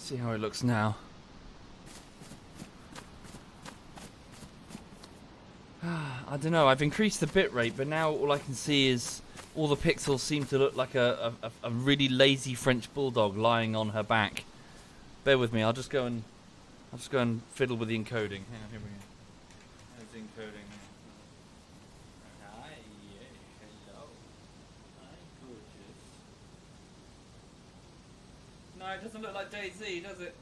See how it looks now. I don't know, I've increased the bitrate, but now all I can see is all the pixels seem to look like a really lazy French bulldog lying on her back. Bear with me, I'll just go and fiddle with the encoding. Hang on, here we go. There's the encoding. Hi, yeah, hello. Hi, gorgeous. No, it doesn't look like DayZ, does it?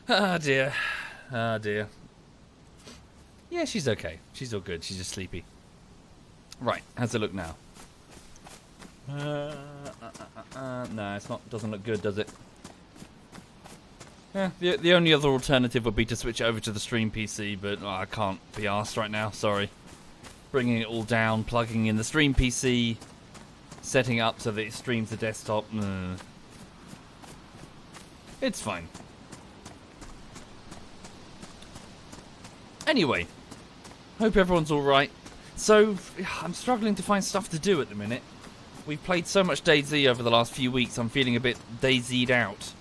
Ah dear. Ah dear. Yeah, she's okay. She's all good. She's just sleepy. Right, how's it look now? No, it's not. Doesn't look good, does it? Yeah, the only other alternative would be to switch it over to the stream PC, but I can't be arsed right now. Sorry. Bringing it all down, plugging in the stream PC, setting up so that it streams the desktop. It's fine. Anyway, hope everyone's alright. So, I'm struggling to find stuff to do at the minute. We've played so much DayZ over the last few weeks, I'm feeling a bit DayZ'd out.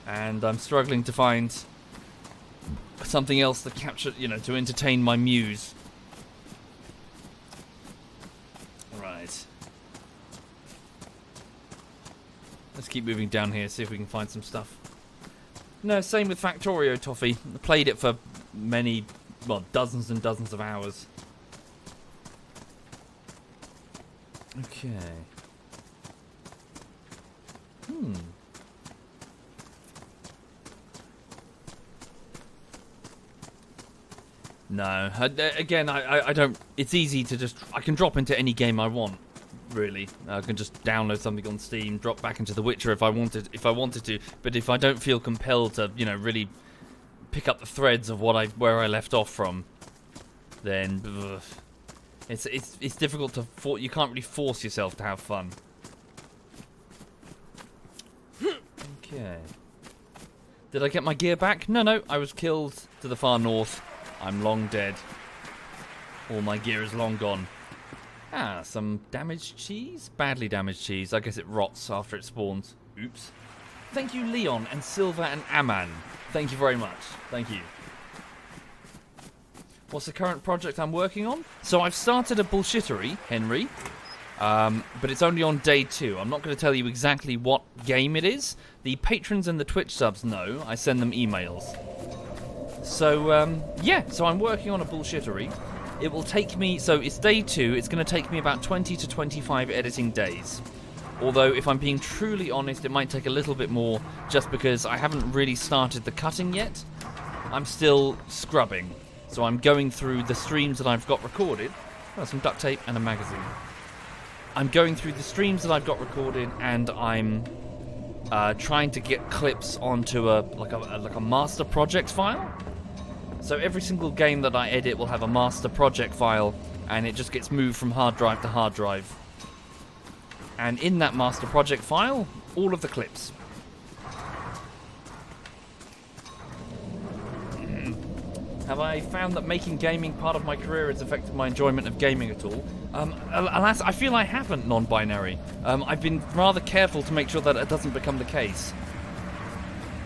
And I'm struggling to find something else to capture, to entertain my muse. Right. Let's keep moving down here, see if we can find some stuff. No, same with Factorio Toffee. I played it for dozens and dozens of hours. Okay. No, again, I don't. It's easy to just. I can drop into any game I want. Really, I can just download something on Steam, drop back into The Witcher if I wanted to. But if I don't feel compelled to, really pick up the threads of where I left off from, then it's difficult to. You can't really force yourself to have fun. Okay. Did I get my gear back? No. I was killed to the far north. I'm long dead. All my gear is long gone. Ah, some damaged cheese? Badly damaged cheese. I guess it rots after it spawns. Oops. Thank you, Leon and Silva and Aman. Thank you very much. Thank you. What's the current project I'm working on? So I've started a bullshittery, Henry. But it's only on day 2. I'm not going to tell you exactly what game it is. The patrons and the Twitch subs know. I send them emails. So, so I'm working on a bullshittery. It will take me, so it's day 2, it's going to take me about 20 to 25 editing days. Although, if I'm being truly honest, it might take a little bit more, just because I haven't really started the cutting yet. I'm still scrubbing. So I'm going through the streams that I've got recorded. Oh, some duct tape and a magazine. I'm going through the streams that I've got recorded, and I'm trying to get clips onto a master project file. So every single game that I edit will have a master project file, and it just gets moved from hard drive to hard drive. And in that master project file, all of the clips. Have I found that making gaming part of my career has affected my enjoyment of gaming at all? Alas, I feel I haven't, non-binary. I've been rather careful to make sure that it doesn't become the case.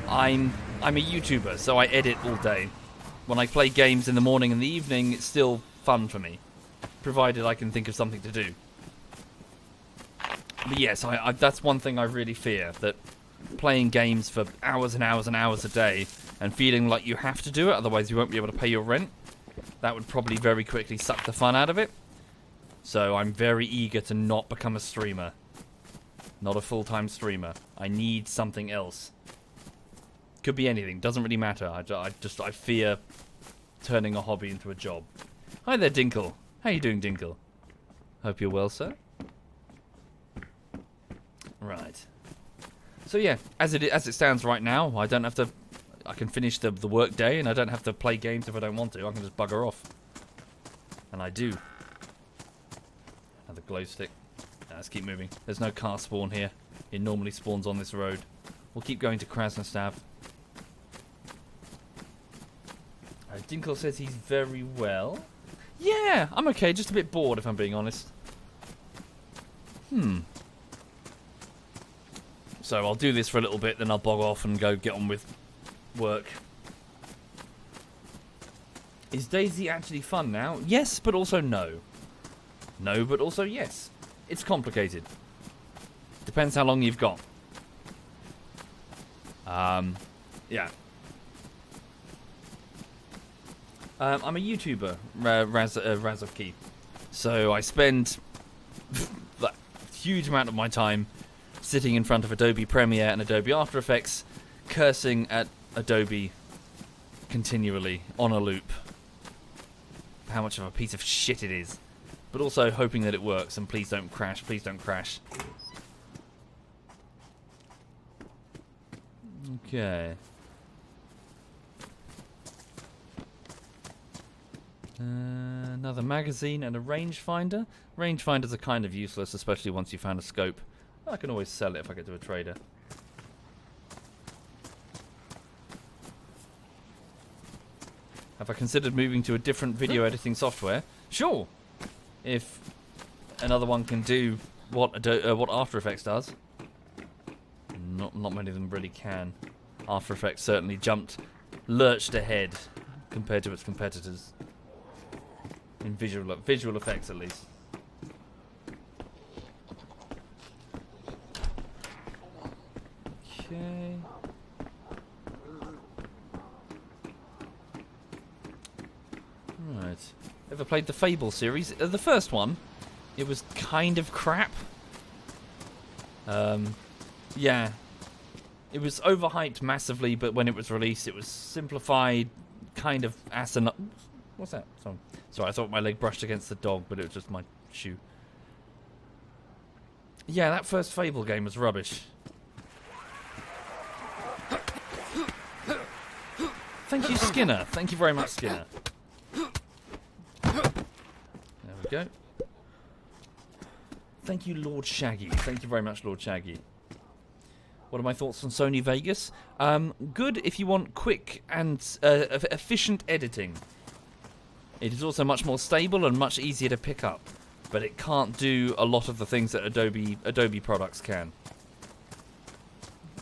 I'm a YouTuber, so I edit all day. When I play games in the morning and the evening, it's still fun for me, provided I can think of something to do. But yes, that's one thing I really fear, that playing games for hours and hours and hours a day and feeling like you have to do it, otherwise you won't be able to pay your rent, that would probably very quickly suck the fun out of it. So I'm very eager to not become a streamer. Not a full-time streamer. I need something else. Could be anything, doesn't really matter. I fear turning a hobby into a job. Hi there, Dinkle. How you doing, Dinkle? Hope you're well, sir. Right. So yeah, as it stands right now, I don't have to. I can finish the work day, and I don't have to play games if I don't want to. I can just bugger off, and I do. Another glow stick. Let's keep moving. There's no car spawn here. It normally spawns on this road. We'll keep going to Krasnostav. Dinkle says he's very well. Yeah, I'm okay. Just a bit bored, if I'm being honest. So I'll do this for a little bit, then I'll bog off and go get on with work. Is DayZ actually fun now? Yes, but also no. No, but also yes. It's complicated. Depends how long you've got. Yeah. I'm a YouTuber, Razovkey. So I spend a huge amount of my time sitting in front of Adobe Premiere and Adobe After Effects, cursing at Adobe continually on a loop. How much of a piece of shit it is. But also hoping that it works, and please don't crash, please don't crash. Okay. Another magazine and a rangefinder. Rangefinders are kind of useless, especially once you've found a scope. I can always sell it if I get to a trader. Have I considered moving to a different video editing software? Sure! If another one can do what After Effects does. Not many of them really can. After Effects certainly lurched ahead compared to its competitors. In visual effects, at least. Okay. Right. Ever played the Fable series? The first one, it was kind of crap. Yeah. It was overhyped massively, but when it was released, it was simplified, kind of asinine. What's that? Sorry, I thought my leg brushed against the dog, but it was just my shoe. Yeah, that first Fable game was rubbish. Thank you, Skinner. Thank you very much, Skinner. There we go. Thank you, Lord Shaggy. Thank you very much, Lord Shaggy. What are my thoughts on Sony Vegas? Good if you want quick and efficient editing. It is also much more stable and much easier to pick up, but it can't do a lot of the things that Adobe products can.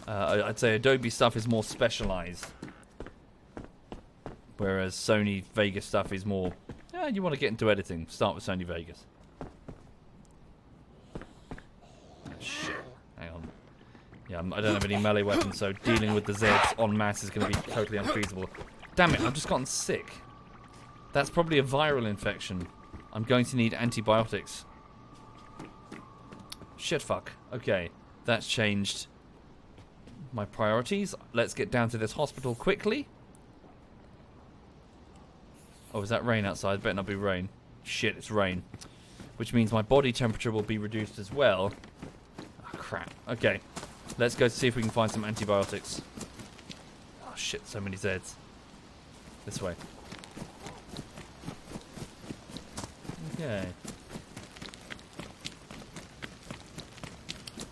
I'd say Adobe stuff is more specialized, whereas Sony Vegas stuff is more, you want to get into editing, start with Sony Vegas. Shit, hang on. Yeah, I don't have any melee weapons, so dealing with the Zeds en masse is going to be totally unfeasible. Damn it, I've just gotten sick. That's probably a viral infection. I'm going to need antibiotics. Shit fuck. Okay, that's changed my priorities. Let's get down to this hospital quickly. Oh, is that rain outside? Better not be rain. Shit, it's rain. Which means my body temperature will be reduced as well. Oh, crap. Okay, let's go see if we can find some antibiotics. Oh shit, so many Zeds. This way. Okay.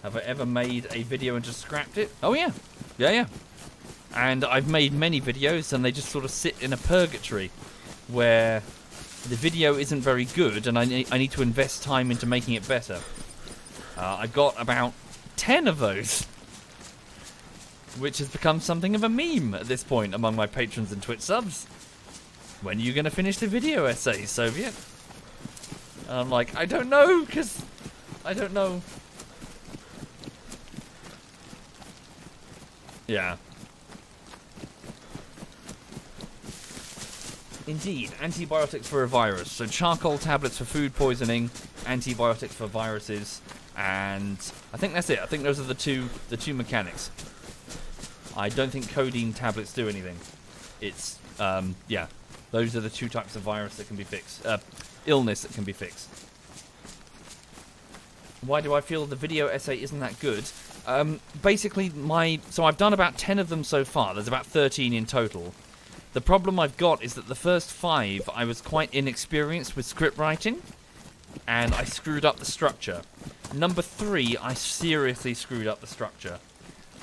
Have I ever made a video and just scrapped it? Oh yeah. Yeah. And I've made many videos and they just sort of sit in a purgatory where the video isn't very good and I need to invest time into making it better. I got about 10 of those, which has become something of a meme at this point among my patrons and Twitch subs. When are you going to finish the video essay, Soviet? And I'm like, I don't know, because I don't know. Yeah. Indeed, antibiotics for a virus. So charcoal tablets for food poisoning, antibiotics for viruses, and I think that's it. I think those are the two mechanics. I don't think codeine tablets do anything. It's, yeah. Those are the two types of virus that can be fixed. Illness that can be fixed. Why do I feel the video essay isn't that good? Basically, so I've done about 10 of them so far. There's about 13 in total. The problem I've got is that the first 5, I was quite inexperienced with script writing, and I screwed up the structure. Number 3, I seriously screwed up the structure.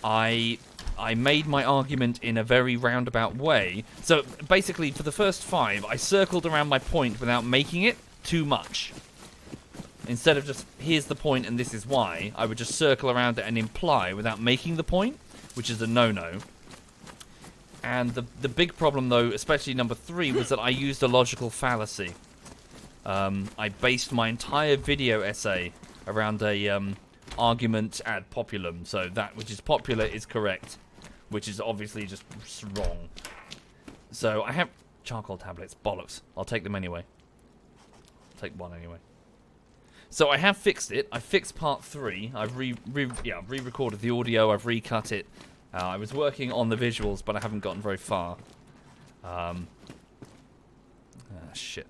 I I made my argument in a very roundabout way. So basically, for the first 5, I circled around my point without making it too much. Instead of just, here's the point and this is why, I would just circle around it and imply without making the point, which is a no-no. And the big problem, though, especially number 3, was that I used a logical fallacy. I based my entire video essay around a argument ad populum. So that which is popular is correct, which is obviously just wrong. So I have charcoal tablets. Bollocks. I'll take them anyway. Take one anyway. So I have fixed it. I fixed part 3. I've re-recorded the audio. I've recut it. I was working on the visuals, but I haven't gotten very far. Shit.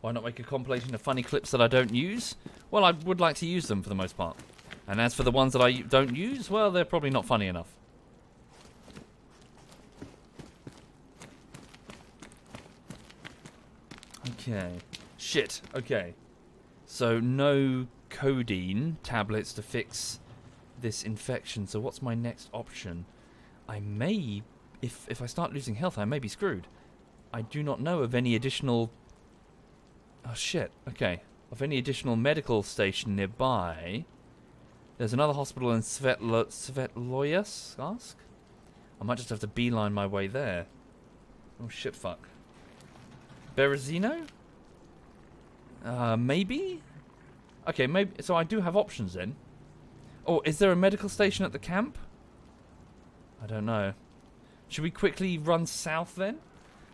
Why not make a compilation of funny clips that I don't use? Well, I would like to use them for the most part. And as for the ones that I don't use, well, they're probably not funny enough. Okay. Shit. Okay. So no codeine tablets to fix this infection. So what's my next option? I may, if I start losing health, I may be screwed. I do not know of any additional... Oh shit. Okay. Of any additional medical station nearby. There's another hospital in Svetloyarsk? I might just have to beeline my way there. Oh shit, fuck. Berezino? Maybe? Okay, maybe. So I do have options then. Oh, is there a medical station at the camp? I don't know. Should we quickly run south then?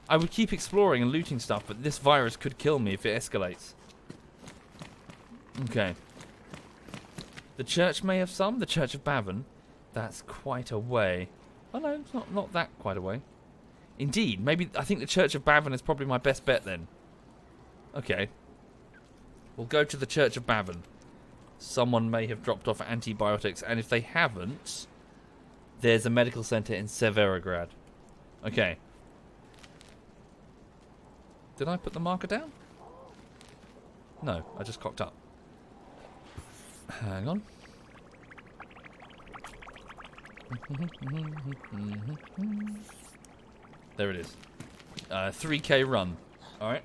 I would keep exploring and looting stuff, but this virus could kill me if it escalates. Okay. The church may have some. The Church of Bavon. That's quite a way. Oh no, it's not that quite a way. Indeed, maybe I think the Church of Bavon is probably my best bet then. Okay. We'll go to the Church of Bavon. Someone may have dropped off antibiotics, and if they haven't, there's a medical center in Severograd. Okay. Did I put the marker down? No, I just cocked up. Hang on. There it is. 3K run. Alright.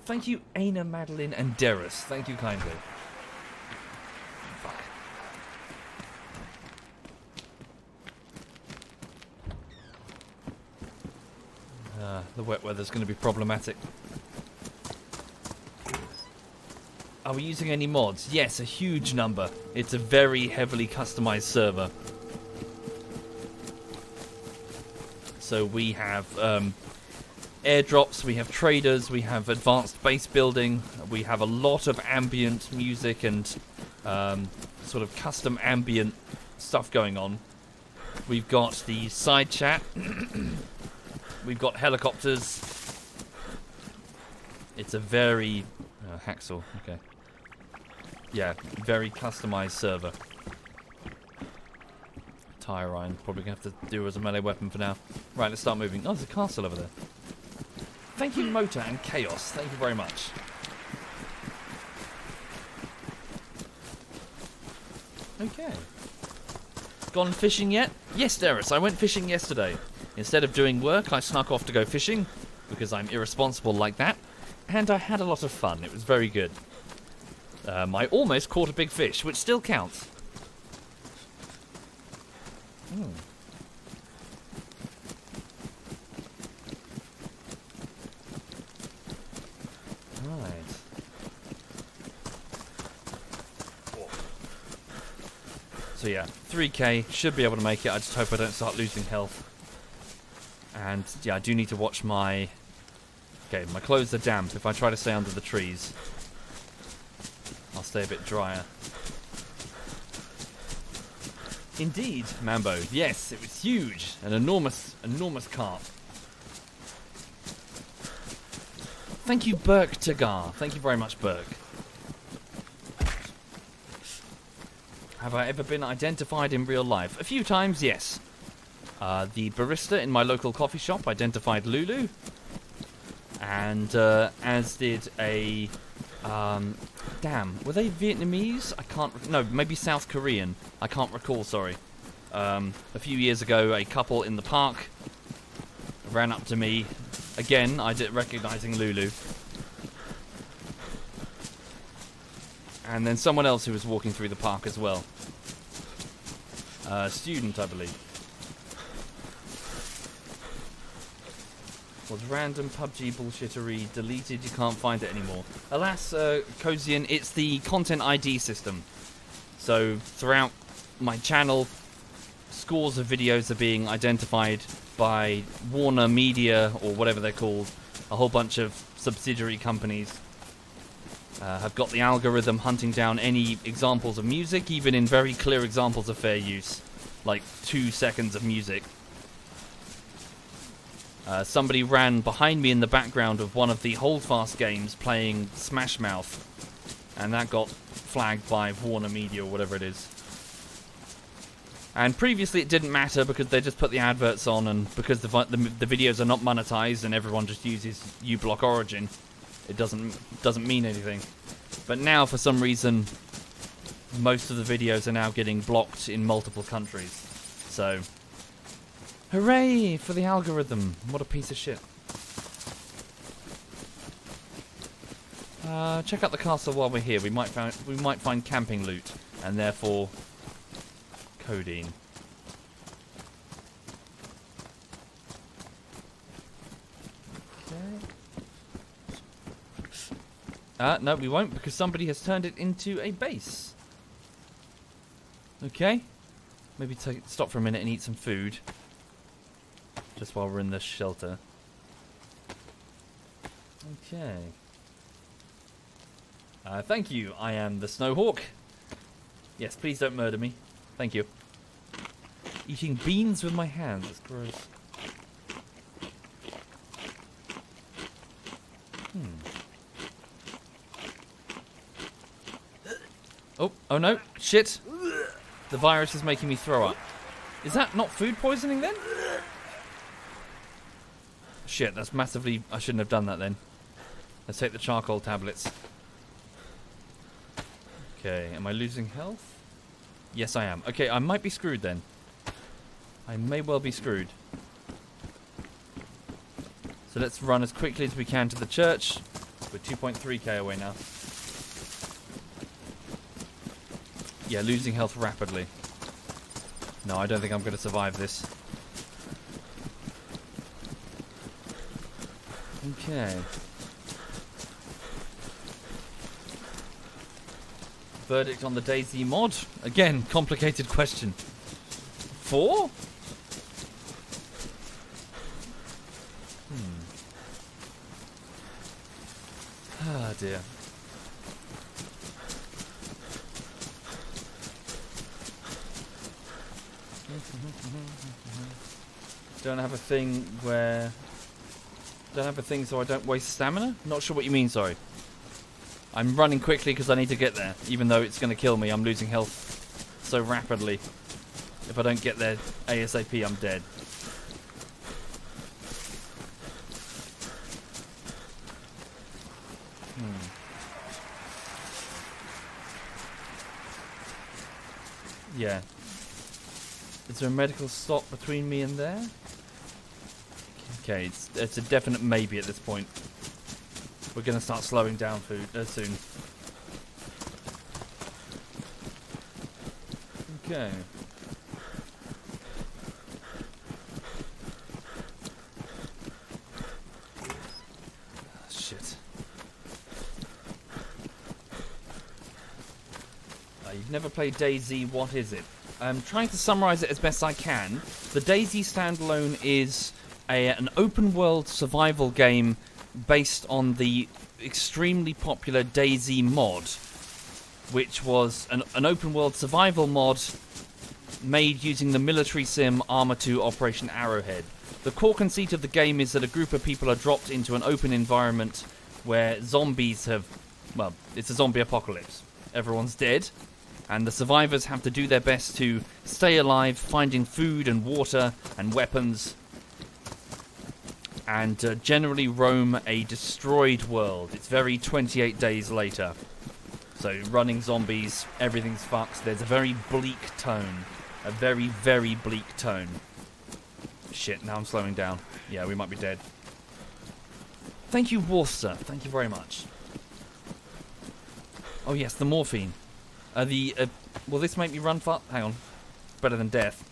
Thank you, Aina, Madeline, and Derris. Thank you kindly. Fuck. The wet weather's going to be problematic. Are we using any mods? Yes, a huge number. It's a very heavily customized server. So we have airdrops, we have traders, we have advanced base building, we have a lot of ambient music and sort of custom ambient stuff going on. We've got the side chat. We've got helicopters. It's a very... hacksaw, okay. Yeah, very customized server. Tire iron, probably going to have to do as a melee weapon for now. Right, let's start moving. Oh, there's a castle over there. Thank you, Motor and Chaos. Thank you very much. Okay. Gone fishing yet? Yes, Derris, I went fishing yesterday. Instead of doing work, I snuck off to go fishing, because I'm irresponsible like that. And I had a lot of fun. It was very good. I almost caught a big fish, which still counts. Right. So yeah, 3K, should be able to make it. I just hope I don't start losing health. And yeah, I do need to watch my... Okay, my clothes are damp. If I try to stay under the trees, I'll stay a bit drier. Indeed, Mambo. Yes, it was huge. An enormous, enormous carp. Thank you, Burke Tagar. Thank you very much, Burke. Have I ever been identified in real life? A few times, yes. The barista in my local coffee shop identified Lulu. And as did a Damn, were they Vietnamese? I can't... No, maybe South Korean. I can't recall, sorry. A few years ago, a couple in the park ran up to me. Again, I did recognizing Lulu. And then someone else who was walking through the park as well. Student, I believe. Was random PUBG bullshittery deleted? You can't find it anymore. Alas, Kozian, it's the content ID system. So throughout my channel, scores of videos are being identified by Warner Media, or whatever they're called. A whole bunch of subsidiary companies have got the algorithm hunting down any examples of music, even in very clear examples of fair use, like 2 seconds of music. Somebody ran behind me in the background of one of the Holdfast games playing Smash Mouth, and that got flagged by Warner Media or whatever it is. And previously it didn't matter because they just put the adverts on, and because the videos are not monetized and everyone just uses uBlock Origin, it doesn't mean anything. But now for some reason most of the videos are now getting blocked in multiple countries. So hooray for the algorithm. What a piece of shit. Check out the castle while we're here. We might find camping loot, and therefore codeine. Okay. No, we won't, because somebody has turned it into a base. Okay. Maybe stop for a minute and eat some food. Just while we're in the shelter. Okay. Thank you. I am the Snowhawk. Yes, please don't murder me. Thank you. Eating beans with my hands. That's gross. Oh no. Shit. The virus is making me throw up. Is that not food poisoning then? Shit, that's massively... I shouldn't have done that then. Let's take the charcoal tablets. Okay, am I losing health? Yes, I am. Okay, I might be screwed then. I may well be screwed. So let's run as quickly as we can to the church. We're 2.3k away now. Yeah, losing health rapidly. No, I don't think I'm going to survive this. Okay. Verdict on the DayZ mod? Again, complicated question. 4? Ah, dear. Don't have a thing where... Don't have a thing so I don't waste stamina? Not sure what you mean, sorry. I'm running quickly because I need to get there. Even though it's going to kill me, I'm losing health so rapidly. If I don't get there ASAP, I'm dead. Yeah. Is there a medical stop between me and there? Okay, it's a definite maybe at this point. We're going to start slowing down soon. Okay. Shit. You've never played DayZ, what is it? I'm trying to summarize it as best I can. The DayZ standalone is an open world survival game based on the extremely popular DayZ mod, which was an open world survival mod made using the military sim Arma 2 Operation Arrowhead. The core conceit of the game is that a group of people are dropped into an open environment where zombies have... Well, it's a zombie apocalypse. Everyone's dead, and the survivors have to do their best to stay alive, finding food and water and weapons and generally roam a destroyed world. It's very 28 Days Later. So running zombies, everything's fucked. There's a very bleak tone. A very, very bleak tone. Shit, now I'm slowing down. Yeah, we might be dead. Thank you, Worcester. Thank you very much. Oh yes, the morphine. Will this make me run fast? Hang on. Better than death.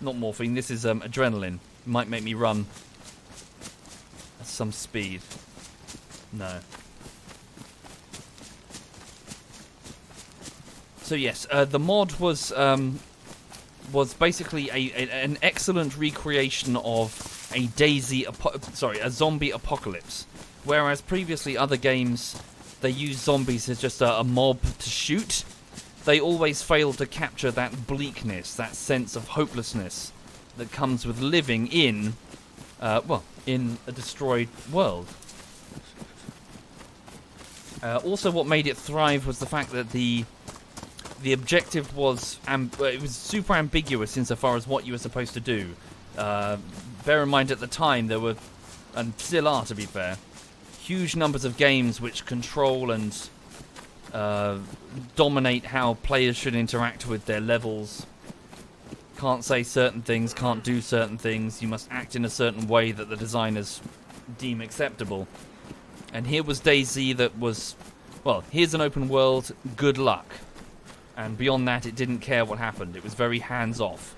Not morphine, this is adrenaline. Might make me run at some speed. No. So yes, the mod was basically an excellent recreation of a a zombie apocalypse. Whereas previously other games, they used zombies as just a mob to shoot. They always failed to capture that bleakness, that sense of hopelessness that comes with living in a destroyed world. Also, what made it thrive was the fact that the objective was it was super ambiguous insofar as what you were supposed to do. Bear in mind, at the time there were, and still are to be fair, huge numbers of games which control and dominate how players should interact with their levels. Can't say certain things, can't do certain things. You must act in a certain way that the designers deem acceptable. And here was DayZ that was, well, here's an open world, good luck. And beyond that, it didn't care what happened. It was very hands-off.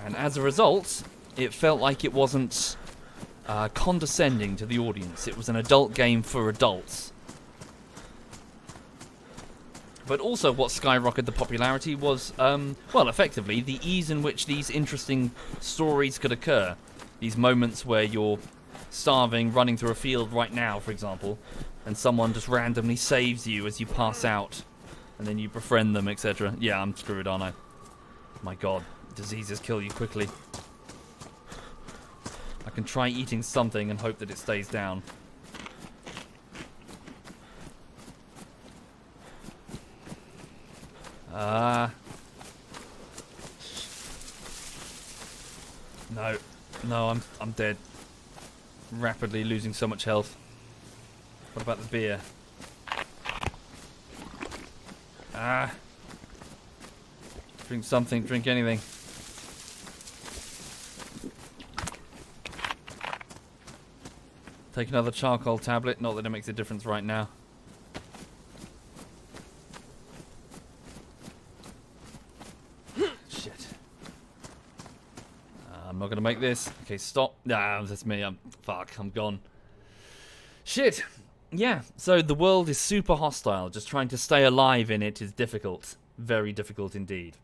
And as a result, it felt like it wasn't condescending to the audience. It was an adult game for adults. But also what skyrocketed the popularity was, well, effectively, the ease in which these interesting stories could occur. These moments where you're starving, running through a field right now, for example, and someone just randomly saves you as you pass out, and then you befriend them, etc. Yeah, I'm screwed, aren't I? My god, diseases kill you quickly. I can try eating something and hope that it stays down. No, I'm dead. Rapidly losing so much health. What about the beer? Drink something, drink anything. Take another charcoal tablet, not that it makes a difference right now. Shit. I'm not gonna make this. Okay, stop. Nah, that's me. I'm gone. Shit. Yeah, so the world is super hostile. Just trying to stay alive in it is difficult. Very difficult indeed.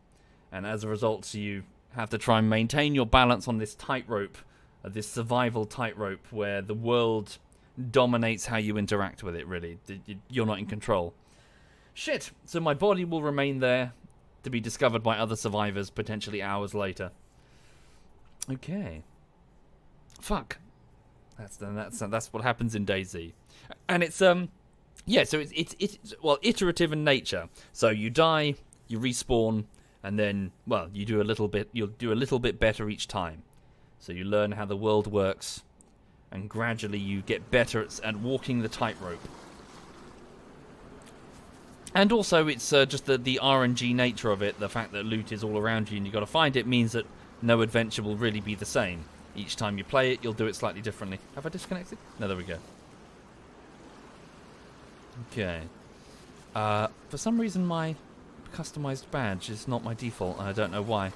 And as a result, you have to try and maintain your balance on this tightrope, this survival tightrope, where the world dominates how you interact with it, really. You're not in control. Shit. So my body will remain there to be discovered by other survivors, potentially hours later. Okay. Fuck. That's what happens in DayZ. And it's yeah, so it's well, iterative in nature. So you die, you respawn, and then, well, you'll do a little bit better each time. So you learn how the world works, and gradually you get better at walking the tightrope. And also it's just the RNG nature of it, the fact that loot is all around you and you've got to find it, means that no adventure will really be the same. Each time you play it, you'll do it slightly differently. Have I disconnected? No, there we go. Okay. For some reason my customized badge is not my default, and I don't know why.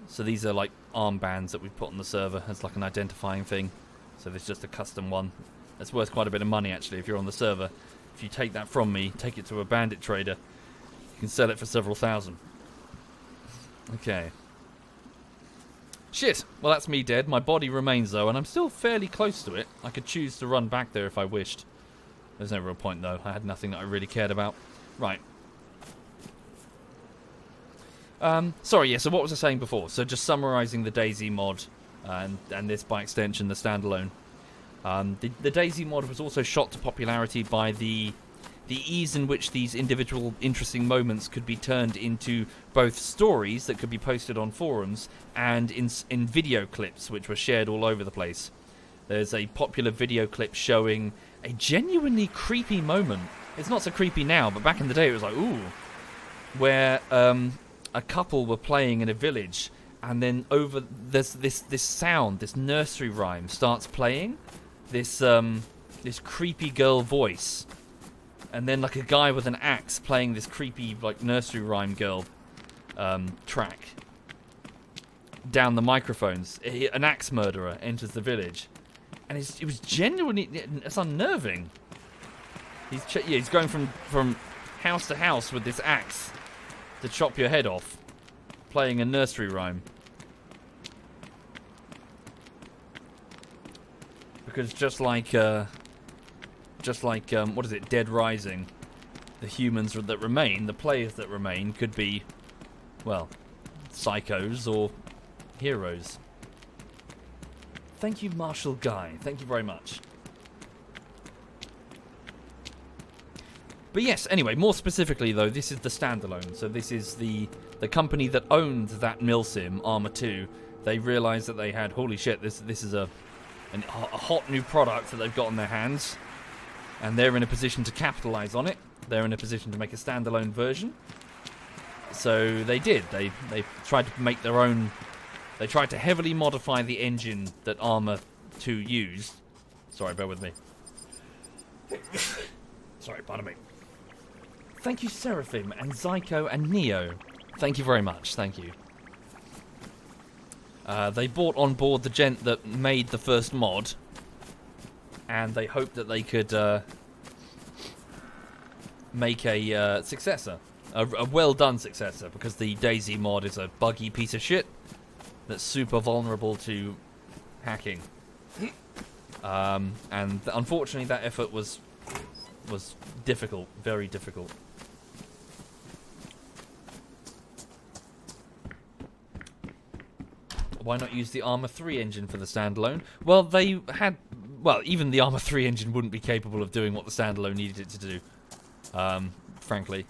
So these are like armbands that we've put on the server as like an identifying thing. So there's just a custom one. It's worth quite a bit of money actually if you're on the server. If you take that from me, take it to a bandit trader, you can sell it for several thousand. Okay. Shit! Well, that's me dead. My body remains, though, and I'm still fairly close to it. I could choose to run back there if I wished. There's no real point, though. I had nothing that I really cared about. Right. Sorry, yeah, so what was I saying before? So just summarising the DayZ mod, and this, by extension, the standalone. The DayZ mod was also shot to popularity by the the ease in which these individual interesting moments could be turned into both stories that could be posted on forums and in video clips which were shared all over the place. There's a popular video clip showing a genuinely creepy moment. It's not so creepy now, but back in the day it was like, ooh, where a couple were playing in a village, and then over this sound, this nursery rhyme starts playing, this creepy girl voice, and then like a guy with an axe playing this creepy like nursery rhyme girl track down the microphones. An axe murderer enters the village, and it was genuinely, it's unnerving. He's going from house to house with this axe to chop your head off, playing a nursery rhyme. Because just like what is it, Dead Rising, the humans that remain, the players that remain, could be, well, psychos or heroes. Thank you, Marshall Guy. Thank you very much. But yes, anyway, more specifically though, this is the standalone. So this is the company that owned that milsim, Arma 2. They realized that they had, holy shit, this is a hot new product that they've got on their hands, and they're in a position to capitalize on it. They're in a position to make a standalone version. So they did. They tried to make their own. They tried to heavily modify the engine that Arma 2 used. Sorry, bear with me. Sorry, pardon me. Thank you, Seraphim, and Zyko, and Neo. Thank you very much, thank you. They brought on board the gent that made the first mod, and they hoped that they could make a successor. A well-done successor, because the DayZ mod is a buggy piece of shit that's super vulnerable to hacking. And unfortunately that effort was difficult, very difficult. Why not use the Arma 3 engine for the standalone? Well, they had... Well, even the Arma 3 engine wouldn't be capable of doing what the standalone needed it to do. Frankly.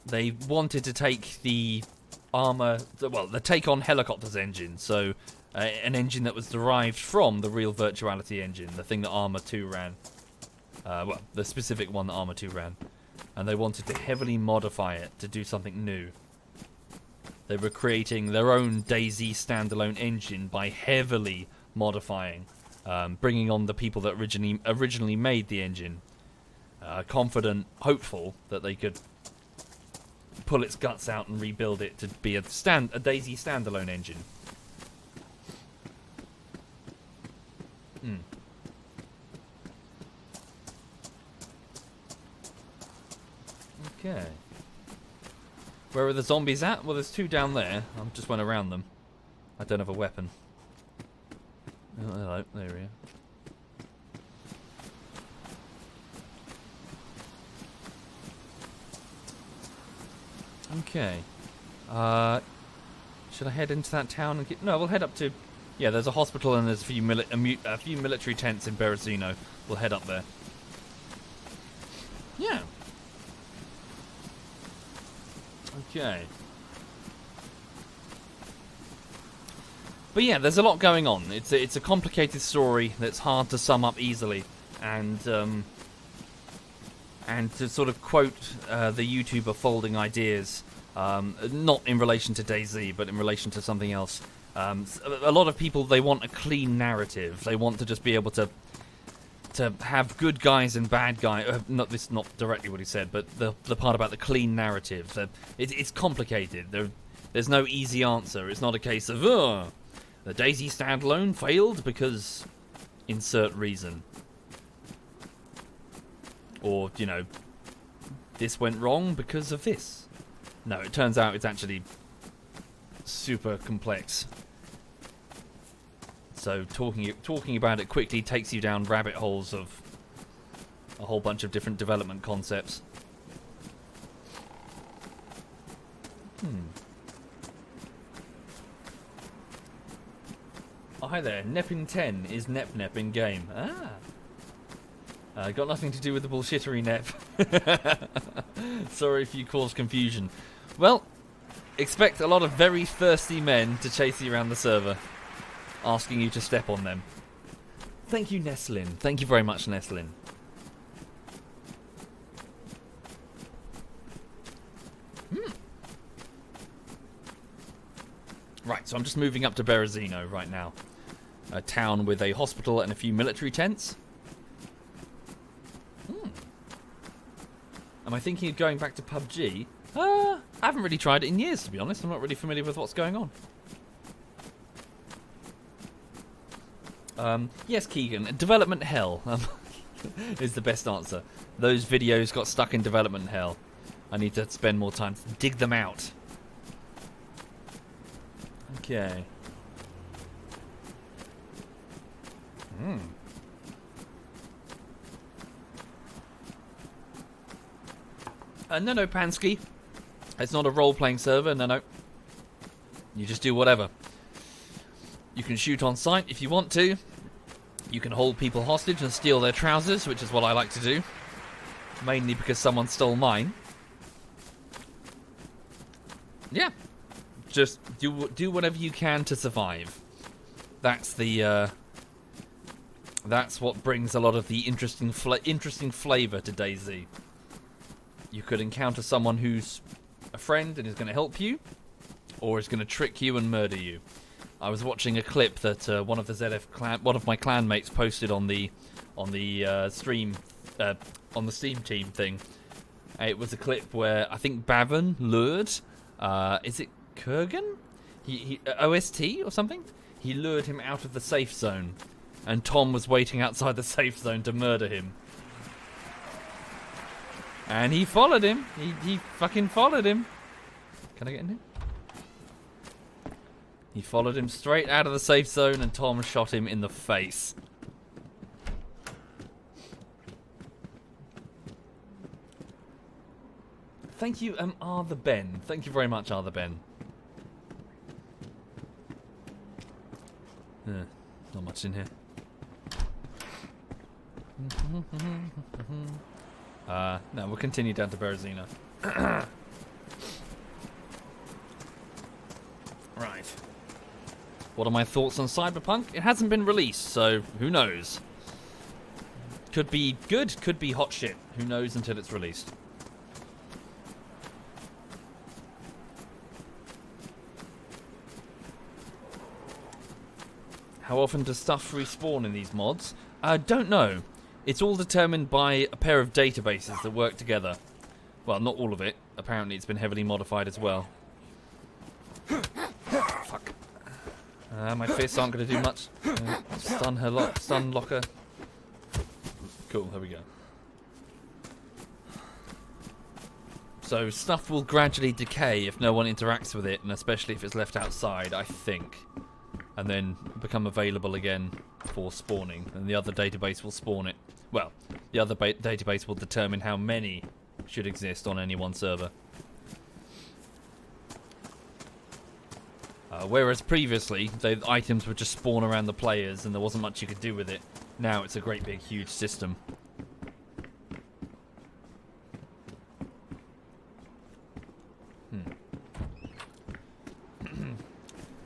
They wanted to take the Arma... Well, the Take On Helicopters engine. So, an engine that was derived from the real Virtuality engine. The thing that Arma 2 ran. Well, the specific one that Arma 2 ran. And they wanted to heavily modify it to do something new. They were creating their own DayZ standalone engine by heavily modifying, bringing on the people that originally made the engine. Confident, hopeful that they could pull its guts out and rebuild it to be a DayZ standalone engine. Okay. Where are the zombies at? Well, there's two down there. I just went around them. I don't have a weapon. Oh, hello. There we are. Okay. Should I head into that town and get... No, we'll head up to... Yeah, there's a hospital and there's a few military tents in Berezino. We'll head up there. Yeah. Okay. But yeah, there's a lot going on. It's a complicated story that's hard to sum up easily, and to sort of quote the YouTuber Folding Ideas, not in relation to DayZ, but in relation to something else. A lot of people, they want a clean narrative. They want to just be able to have good guys and bad guys. Not directly what he said, but the part about the clean narrative. It's complicated. There's no easy answer. It's not a case of the DayZ standalone failed because insert reason, or this went wrong because of this. No, it turns out it's actually super complex. So talking about it quickly takes you down rabbit holes of a whole bunch of different development concepts. Oh, hi there. Nepin 10 is Nep in game. Ah. Got nothing to do with the bullshittery, Nev. Sorry if you caused confusion. Well, expect a lot of very thirsty men to chase you around the server, asking you to step on them. Thank you, Neslin. Thank you very much, Neslin. Right, so I'm just moving up to Berezino right now. A town with a hospital and a few military tents. Am I thinking of going back to PUBG? I haven't really tried it in years, to be honest. I'm not really familiar with what's going on. Yes, Keegan. Development hell is the best answer. Those videos got stuck in development hell. I need to spend more time to dig them out. Okay. No, Pansky. It's not a role-playing server, no. You just do whatever. You can shoot on sight if you want to. You can hold people hostage and steal their trousers, which is what I like to do. Mainly because someone stole mine. Yeah. Just do whatever you can to survive. That's the that's what brings a lot of the interesting flavour to DayZ. You could encounter someone who's a friend and is going to help you, or is going to trick you and murder you. I was watching a clip that one of my clanmates posted on the stream on the Steam team thing. It was a clip where I think Bavon lured, is it Kurgan? He OST or something? He lured him out of the safe zone, and Tom was waiting outside the safe zone to murder him. And he followed him. He fucking followed him. Can I get in here? He followed him straight out of the safe zone, and Tom shot him in the face. Thank you, Arthur Ben. Thank you very much, Arthur Ben. Not much in here. No, we'll continue down to Berezino. Right. What are my thoughts on Cyberpunk? It hasn't been released, so who knows? Could be good, could be hot shit. Who knows until it's released. How often does stuff respawn in these mods? Don't know. It's all determined by a pair of databases that work together. Well, not all of it. Apparently it's been heavily modified as well. Fuck. My fists aren't going to do much. Stun locker. Cool, there we go. So stuff will gradually decay if no one interacts with it, and especially if it's left outside, I think. And then become available again for spawning, and the other database will spawn it. Well, the other database will determine how many should exist on any one server. Whereas previously, the items would just spawn around the players and there wasn't much you could do with it. Now it's a great big huge system.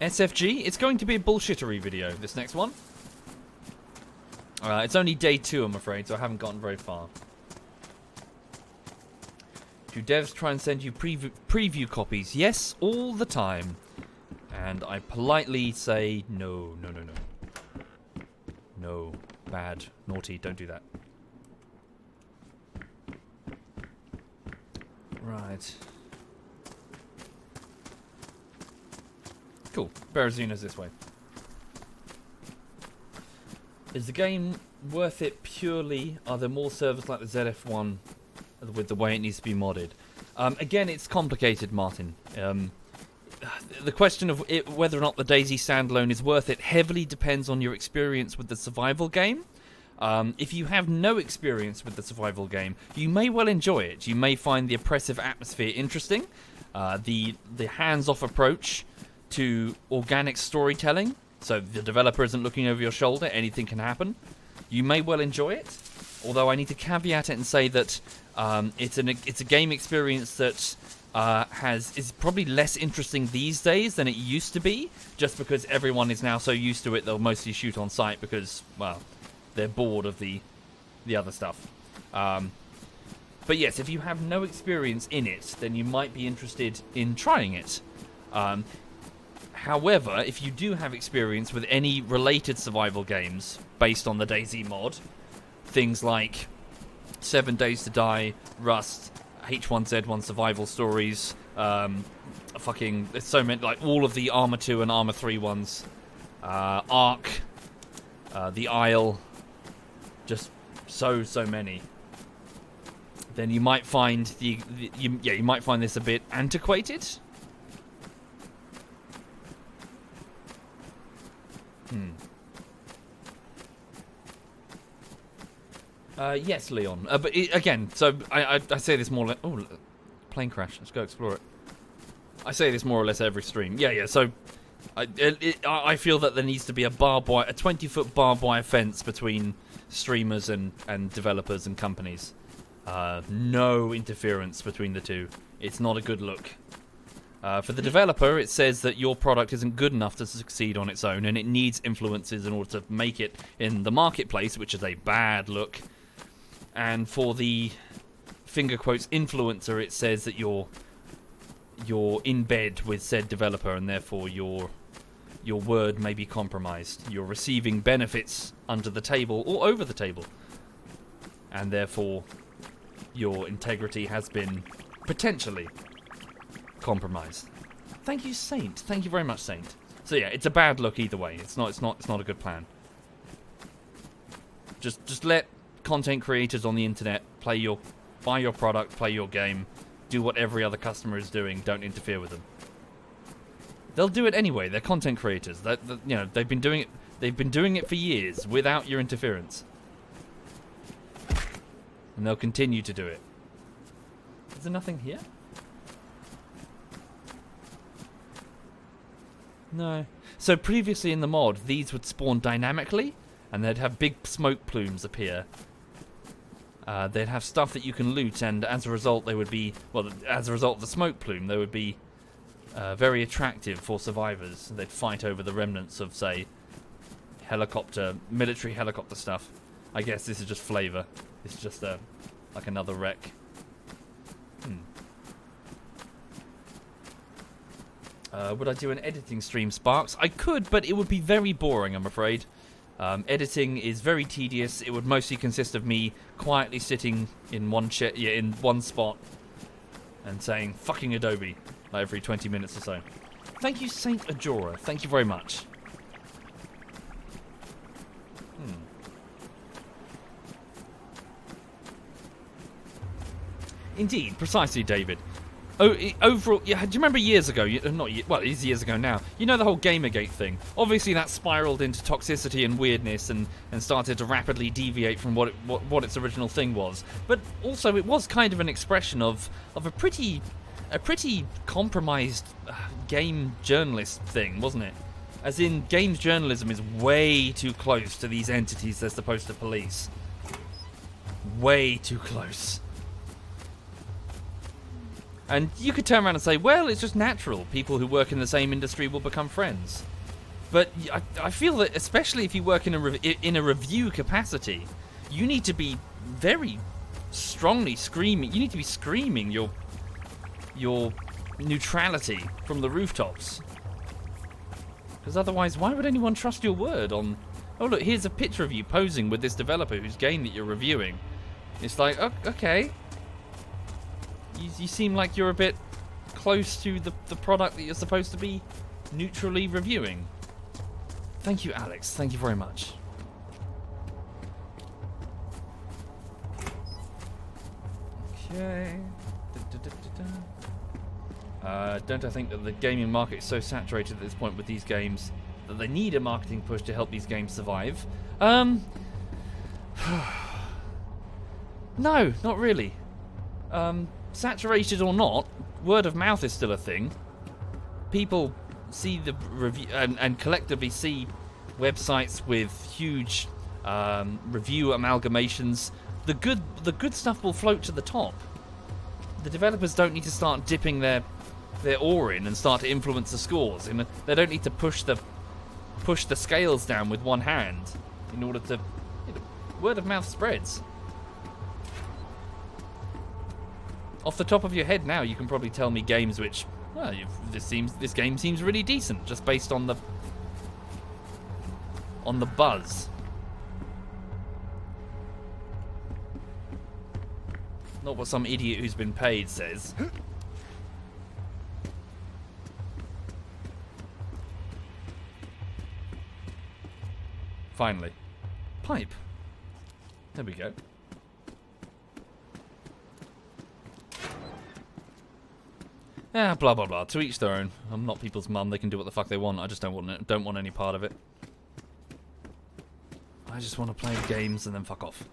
SFG, it's going to be a bullshittery video, this next one. It's only day 2, I'm afraid, so I haven't gotten very far. Do devs try and send you preview copies? Yes, all the time. And I politely say, no. No, bad, naughty, don't do that. Right. Cool. Berezino's this way. Is the game worth it purely? Are there more servers like the ZF1 with the way it needs to be modded? Again, it's complicated, Martin. The question of whether or not the DayZ standalone is worth it heavily depends on your experience with the survival game. If you have no experience with the survival game, you may well enjoy it. You may find the oppressive atmosphere interesting. The hands-off approach to organic storytelling, so the developer isn't looking over your shoulder, anything can happen. You may well enjoy it, although I need to caveat it and say that it's a game experience that is probably less interesting these days than it used to be, just because everyone is now so used to it they'll mostly shoot on sight because, well, they're bored of the other stuff. But yes, if you have no experience in it, then you might be interested in trying it. However, if you do have experience with any related survival games based on the DayZ mod, things like 7 Days to Die, Rust, H1Z1 survival stories, there's so many, like all of the Arma 2 and Arma 3 ones, Ark, The Isle, just so many. Then you might find you might find this a bit antiquated. Yes, Leon. But again, so I say this more. Plane crash. Let's go explore it. I say this more or less every stream. Yeah. So I feel that there needs to be a 20-foot barbed wire fence between streamers and developers and companies. No interference between the two. It's not a good look. For the developer, it says that your product isn't good enough to succeed on its own, and it needs influences in order to make it in the marketplace, which is a bad look. And for the finger quotes influencer, it says that you're in bed with said developer, and therefore your word may be compromised. You're receiving benefits under the table or over the table, and therefore your integrity has been potentially compromised. Thank you, Saint. Thank you very much, Saint. So yeah, it's a bad look either way. It's not a good plan. Just let content creators on the internet buy your product, play your game, do what every other customer is doing. Don't interfere with them. They'll do it anyway. They're content creators. They've been doing it. They've been doing it for years without your interference, and they'll continue to do it. Is there nothing here? No. So previously in the mod, these would spawn dynamically, and they'd have big smoke plumes appear. They'd have stuff that you can loot, and as a result, they would be, well, as a result of the smoke plume, they would be very attractive for survivors. They'd fight over the remnants of, say, military helicopter stuff. I guess this is just flavor. It's just like another wreck. Would I do an editing stream, Sparks? I could, but it would be very boring, I'm afraid. Editing is very tedious. It would mostly consist of me quietly sitting in in one spot and saying "fucking Adobe" like every 20 minutes or so. Thank you, Saint Ajora. Thank you very much. Indeed, precisely, David. Overall, yeah, do you remember years ago? Well, it is years ago now. You know the whole Gamergate thing? Obviously, that spiraled into toxicity and weirdness and started to rapidly deviate from what its original thing was. But also, it was kind of an expression of a pretty compromised game journalist thing, wasn't it? As in, games journalism is way too close to these entities they're supposed to police. Way too close. And you could turn around and say, well, it's just natural. People who work in the same industry will become friends. But I feel that, especially if you work in a review capacity, you need to be very strongly screaming. You need to be screaming your neutrality from the rooftops. Because otherwise, why would anyone trust your word on... Oh, look, here's a picture of you posing with this developer whose game that you're reviewing. It's like, okay... You seem like you're a bit close to the product that you're supposed to be neutrally reviewing. Thank you, Alex. Thank you very much. Okay. Don't I think that the gaming market is so saturated at this point with these games that they need a marketing push to help these games survive? No, not really. Saturated or not, word of mouth is still a thing. People see the review and collectively see websites with huge review amalgamations. The good stuff will float to the top. The developers don't need to start dipping their oar in and start to influence the scores. And they don't need to push the scales down with one hand in order to, word of mouth spreads. Off the top of your head now, you can probably tell me games which, well, this game seems really decent just based on the buzz. Not what some idiot who's been paid says. Finally. Pipe. There we go. Yeah, blah blah blah. To each their own. I'm not people's mum. They can do what the fuck they want. I just don't want any part of it. I just want to play games and then fuck off.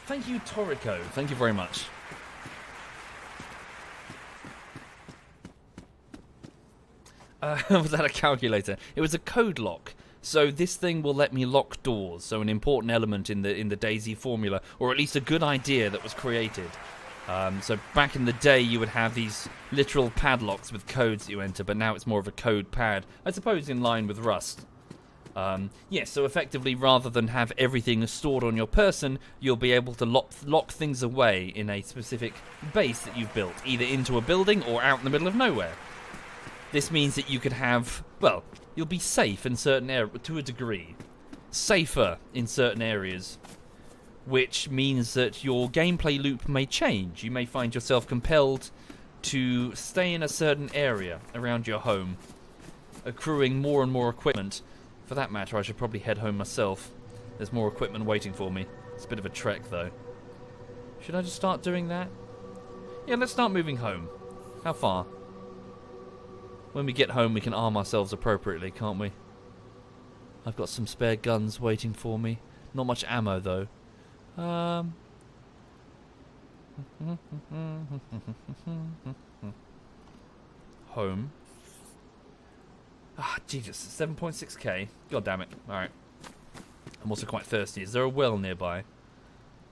Thank you, Toriko. Thank you very much. Was that a calculator? It was a code lock. So this thing will let me lock doors. So an important element in the DayZ formula, or at least a good idea that was created. So back in the day, you would have these literal padlocks with codes that you enter, but now it's more of a code pad, I suppose, in line with Rust. Yes, so effectively, rather than have everything stored on your person, you'll be able to lock things away in a specific base that you've built, either into a building or out in the middle of nowhere. This means that you could have, well, you'll be safe in certain areas, to a degree. Safer in certain areas, which means that your gameplay loop may change. You may find yourself compelled to stay in a certain area around your home, accruing more and more equipment. For that matter, I should probably head home myself. There's more equipment waiting for me. It's a bit of a trek, though. Should I just start doing that? Yeah, let's start moving home. How far? When we get home, we can arm ourselves appropriately, can't we? I've got some spare guns waiting for me. Not much ammo, though. Home. Ah, Jesus, 7.6k. God damn it. Alright. I'm also quite thirsty. Is there a well nearby?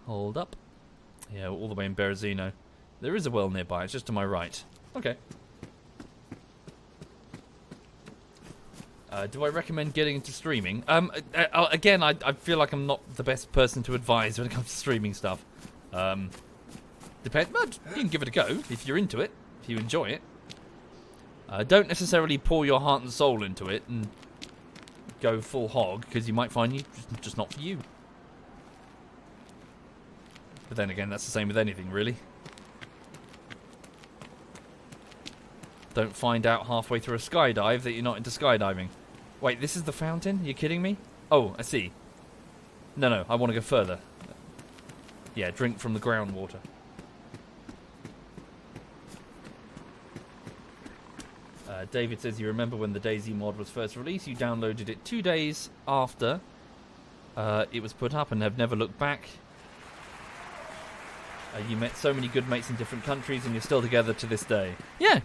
Hold up. Yeah, all the way in Berezino. There is a well nearby. It's just to my right. Okay. Do I recommend getting into streaming? Again, I feel like I'm not the best person to advise when it comes to streaming stuff. But you can give it a go if you're into it, if you enjoy it. Don't necessarily pour your heart and soul into it and go full hog, because you might find it's just not for you. But then again, that's the same with anything, really. Don't find out halfway through a skydive that you're not into skydiving. Wait, this is the fountain? You're kidding me? Oh, I see. No, I want to go further. Yeah, drink from the groundwater. David says, you remember when the DayZ mod was first released? You downloaded it 2 days after it was put up and have never looked back. You met so many good mates in different countries and you're still together to this day. Yeah.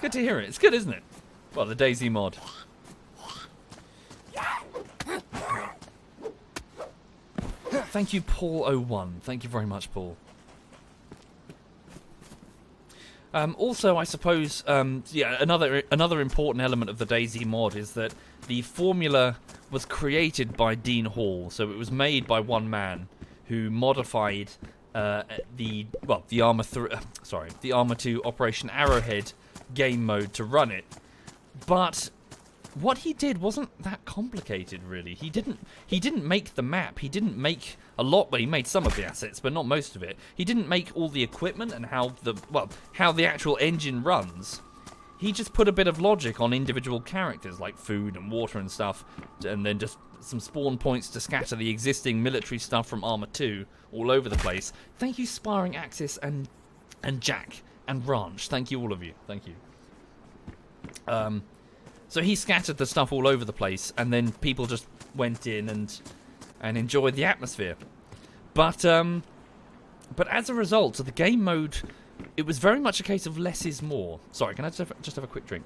Good to hear it. It's good, isn't it? Well, the DayZ mod. Thank you, Paul01. Thank you very much, Paul. Also, I suppose, yeah, another important element of the DayZ mod is that the formula was created by Dean Hall, so it was made by one man who modified the Arma 2 Operation Arrowhead game mode to run it. But what he did wasn't that complicated, really. He didn't make the map. He didn't make a lot, but he made some of the assets, but not most of it. He didn't make all the equipment and how the actual engine runs. He just put a bit of logic on individual characters, like food and water and stuff, and then just some spawn points to scatter the existing military stuff from Arma 2 all over the place. Thank you, Sparring Axis and Jack and Ranch. Thank you, all of you. Thank you. So he scattered the stuff all over the place, and then people just went in and enjoyed the atmosphere. But as a result of the game mode, it was very much a case of less is more. Sorry, can I just have a quick drink?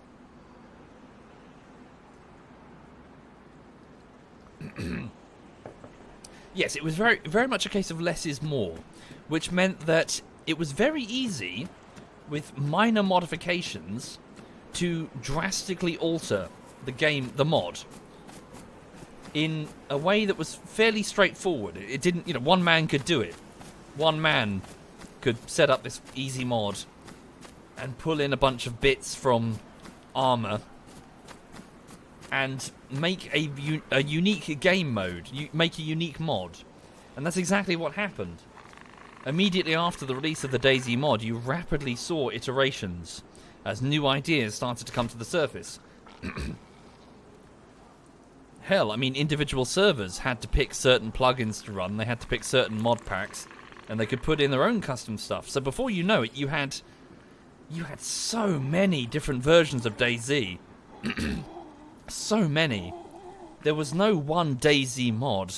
Yes, it was very much a case of less is more, which meant that it was very easy, with minor modifications, to drastically alter the game, the mod, in a way that was fairly straightforward. It didn't, one man could do it. One man could set up this easy mod and pull in a bunch of bits from Armour and make a unique game mode, make a unique mod. And that's exactly what happened. Immediately after the release of the DayZ mod, you rapidly saw iterations as new ideas started to come to the surface. Hell, I mean, individual servers had to pick certain plugins to run, they had to pick certain mod packs, and they could put in their own custom stuff. So before you know it, you had so many different versions of DayZ. So many. There was no one DayZ mod.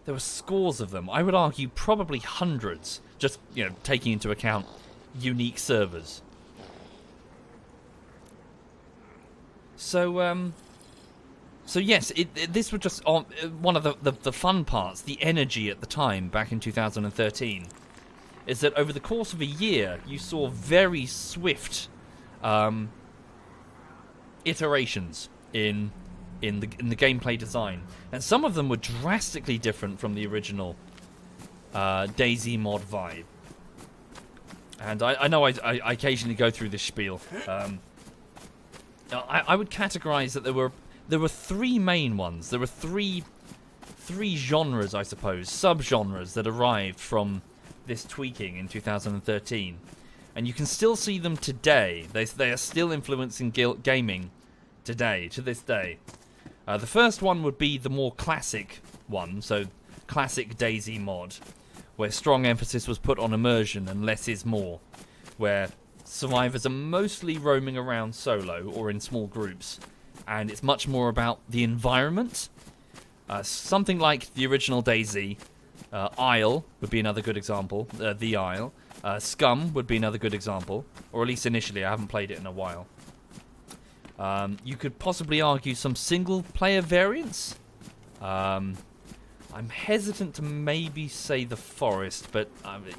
There were scores of them. I would argue probably hundreds, just, taking into account unique servers. So yes, this was just one of the fun parts, the energy at the time, back in 2013, is that over the course of a year, you saw very swift iterations in the gameplay design, and some of them were drastically different from the original DayZ mod vibe. And I know I occasionally go through this spiel. I would categorize that there were three main ones. There were three genres, I suppose, sub-genres that arrived from this tweaking in 2013. And you can still see them today. They are still influencing gaming today, to this day. The first one would be the more classic one, so classic DayZ mod, where strong emphasis was put on immersion and less is more, where survivors are mostly roaming around solo or in small groups, and it's much more about the environment. Something like the original DayZ. Isle would be another good example. The Isle. Scum would be another good example, or at least initially. I haven't played it in a while. You could possibly argue some single-player variants. I'm hesitant to maybe say the Forest, but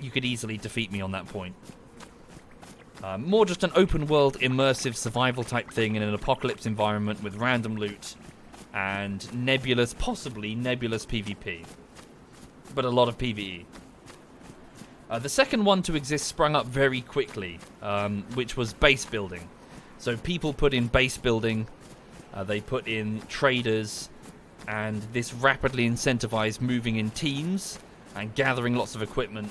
you could easily defeat me on that point. More just an open-world, immersive survival type thing in an apocalypse environment with random loot and possibly nebulous PvP. But a lot of PvE. The second one to exist sprung up very quickly, which was base building. So people put in base building, they put in traders, and this rapidly incentivized moving in teams and gathering lots of equipment.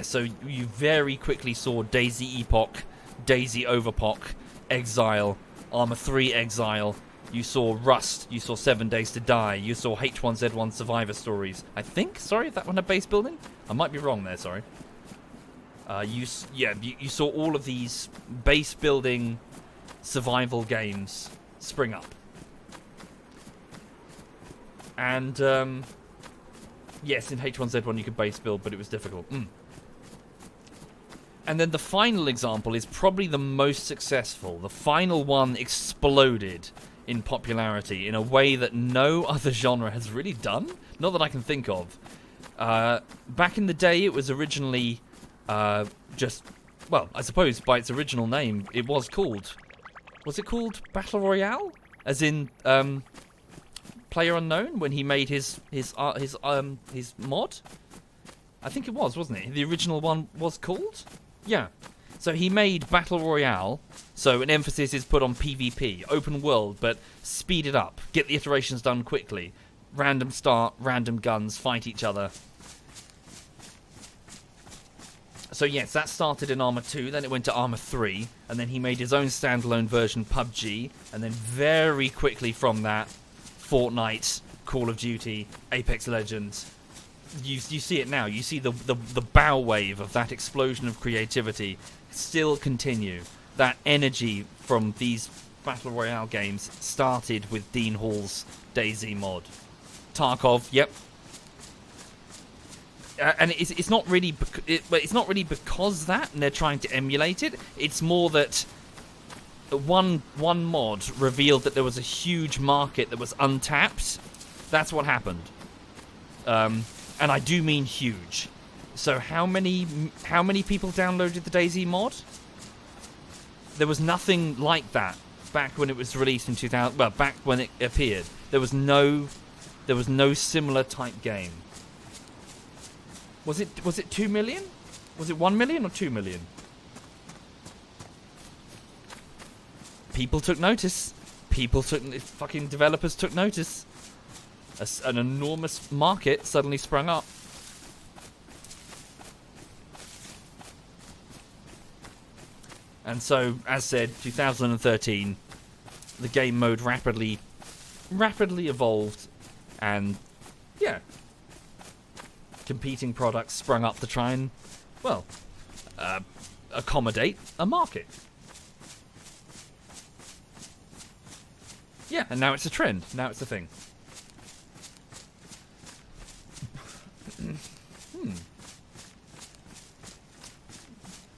So you very quickly saw DayZ Epoch, DayZ Overpoch, Exile, Arma 3 Exile. You saw Rust, you saw 7 Days to Die, you saw H1Z1 Survivor Stories. I think, sorry, that one had base building? I might be wrong there, sorry. You saw all of these base building survival games spring up. And, yes, in H1Z1 you could base build, but it was difficult. And then the final example is probably the most successful. The final one exploded in popularity in a way that no other genre has really done. Not that I can think of. Back in the day, it was originally I suppose by its original name, it was called... Was it called Battle Royale? As in, Player Unknown, when he made his mod? I think it was, wasn't it? The original one was called? Yeah. So he made Battle Royale, so an emphasis is put on PvP, open world, but speed it up, get the iterations done quickly. Random start, random guns, fight each other. So yes, that started in Arma 2, then it went to Arma 3, and then he made his own standalone version, PUBG, and then very quickly from that, Fortnite, Call of Duty, Apex Legends. You see it now. You see the bow wave of that explosion of creativity still continue. That energy from these Battle Royale games started with Dean Hall's DayZ mod. Tarkov, yep. And it's not really because that, and they're trying to emulate it. It's more that one mod revealed that there was a huge market that was untapped. That's what happened. and I do mean huge. So how many people downloaded the DayZ mod? There was nothing like that back when it was released in 2000. Well, back when it appeared, there was no similar type game. Was it 2 million? Was it 1 million or 2 million? People took notice. Fucking developers took notice. An enormous market suddenly sprung up. And so, as said, 2013, the game mode rapidly evolved, and yeah, competing products sprung up to try and, well, accommodate a market. Yeah, and now it's a trend. Now it's a thing.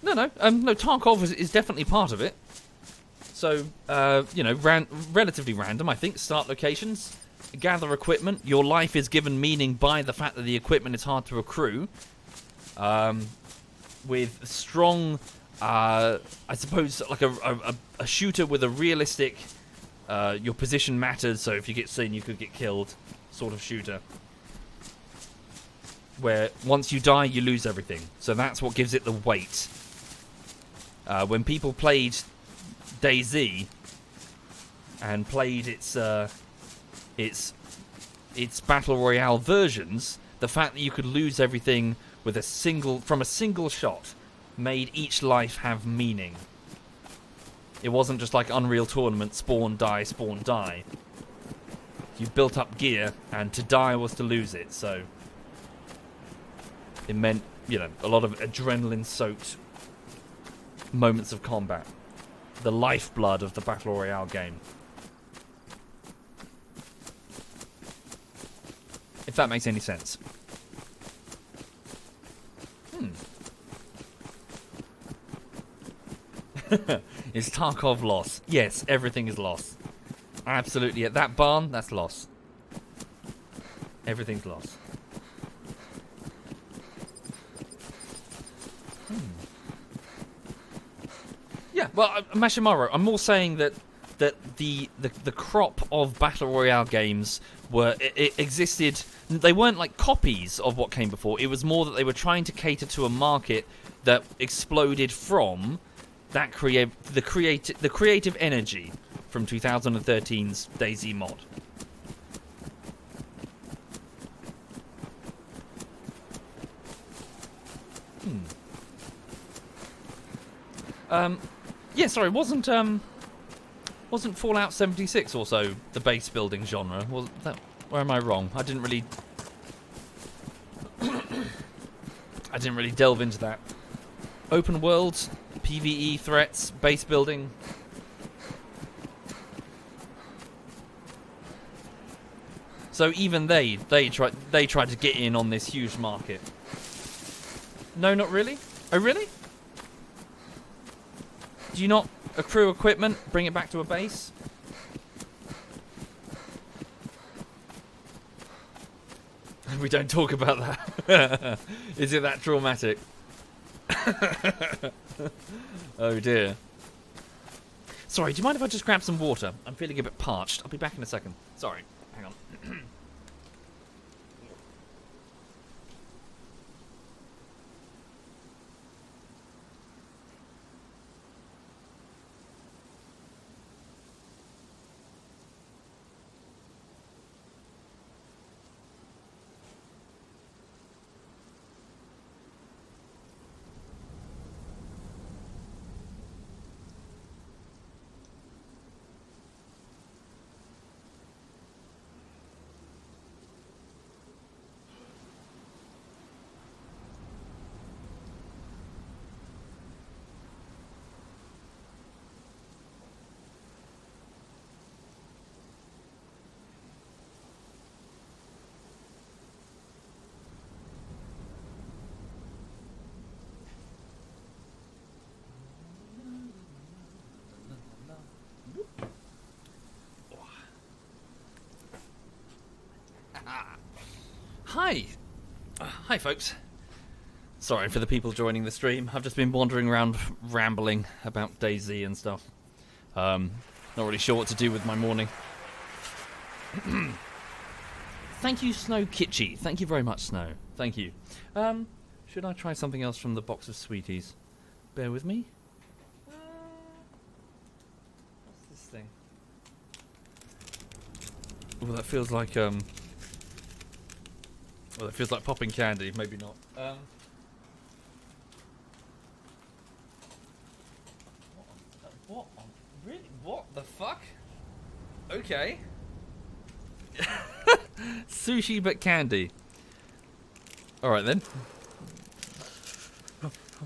No, Tarkov is definitely part of it. So, relatively random, I think. Start locations, gather equipment. Your life is given meaning by the fact that the equipment is hard to accrue. With strong, I suppose, like a shooter with a realistic, your position matters, so if you get seen, you could get killed, sort of shooter. Where once you die, you lose everything. So that's what gives it the weight. When people played DayZ and played its battle royale versions, the fact that you could lose everything with from a single shot made each life have meaning. It wasn't just like Unreal Tournament, spawn, die, spawn, die. You built up gear, and to die was to lose it, so it meant, a lot of adrenaline-soaked moments of combat. The lifeblood of the Battle Royale game. If that makes any sense. Is Tarkov loss? Yes, everything is loss. Absolutely. At that barn, that's loss. Everything's loss. Yeah, well, Mashimaru, I'm more saying that the crop of Battle Royale games it existed. They weren't like copies of what came before. It was more that they were trying to cater to a market that exploded from that the creative energy from 2013's DayZ mod. Yeah, sorry, wasn't Fallout 76 also the base building genre? Was that, where am I wrong? I didn't really delve into that. Open world, PvE threats, base building. So even they tried to get in on this huge market. No, not really. Oh, really? Do you not accrue equipment, bring it back to a base? We don't talk about that. Is it that traumatic? Oh dear. Sorry, do you mind if I just grab some water? I'm feeling a bit parched. I'll be back in a second. Sorry. Hang on. Hi. Hi, folks. Sorry for the people joining the stream. I've just been wandering around rambling about DayZ and stuff. Not really sure what to do with my morning. Thank you, Snow Kitschy. Thank you very much, Snow. Thank you. Should I try something else from the box of sweeties? Bear with me. What's this thing? Oh, that feels like well, it feels like popping candy. Maybe not. What on? Really? What the fuck? Okay. Sushi but candy. Alright then.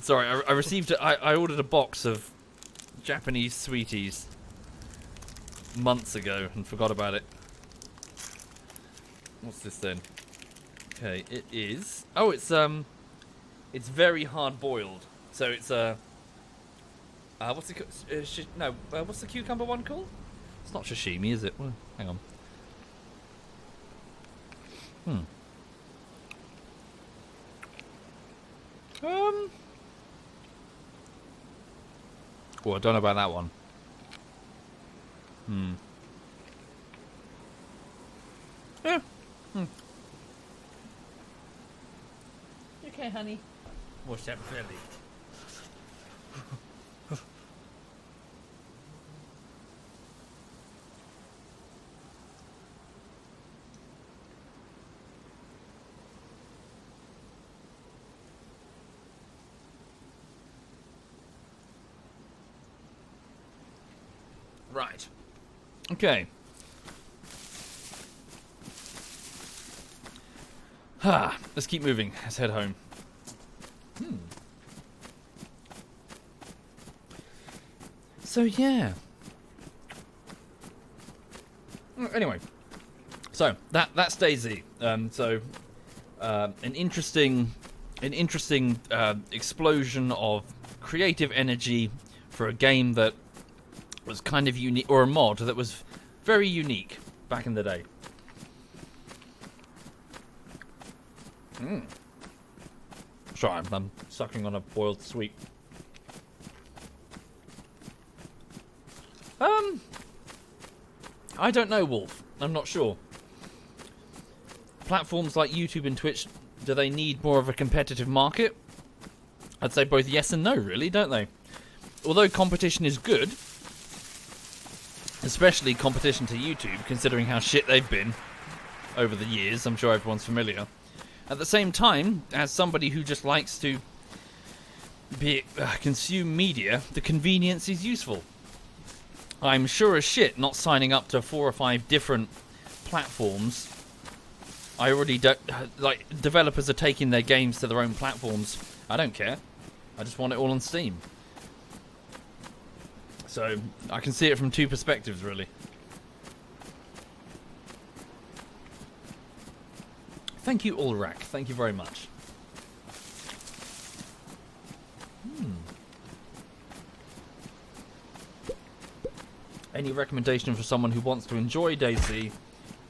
Sorry, I received... I ordered a box of Japanese sweeties months ago and forgot about it. What's this then? Okay, it is... Oh, it's very hard boiled. So it's what's the what's the cucumber one called? It's not sashimi, is it? Well, hang on. Oh, I don't know about that one. Yeah. Okay, honey. Wash that belly. Right. Okay. Let's keep moving. Let's head home. So yeah. Anyway, so that's DayZ. An interesting explosion of creative energy for a game that was kind of unique, or a mod that was very unique back in the day. Sorry, I'm sucking on a boiled sweet. I don't know, Wolf. I'm not sure. Platforms like YouTube and Twitch, do they need more of a competitive market? I'd say both yes and no, really, don't they? Although competition is good, especially competition to YouTube, considering how shit they've been over the years. I'm sure everyone's familiar. At the same time, as somebody who just likes to consume media, the convenience is useful. I'm sure as shit not signing up to 4 or 5 different platforms. I already don't... Like, developers are taking their games to their own platforms. I don't care. I just want it all on Steam. So, I can see it from 2 perspectives, really. Thank you, Ulrak. Thank you very much. Any recommendation for someone who wants to enjoy DayZ,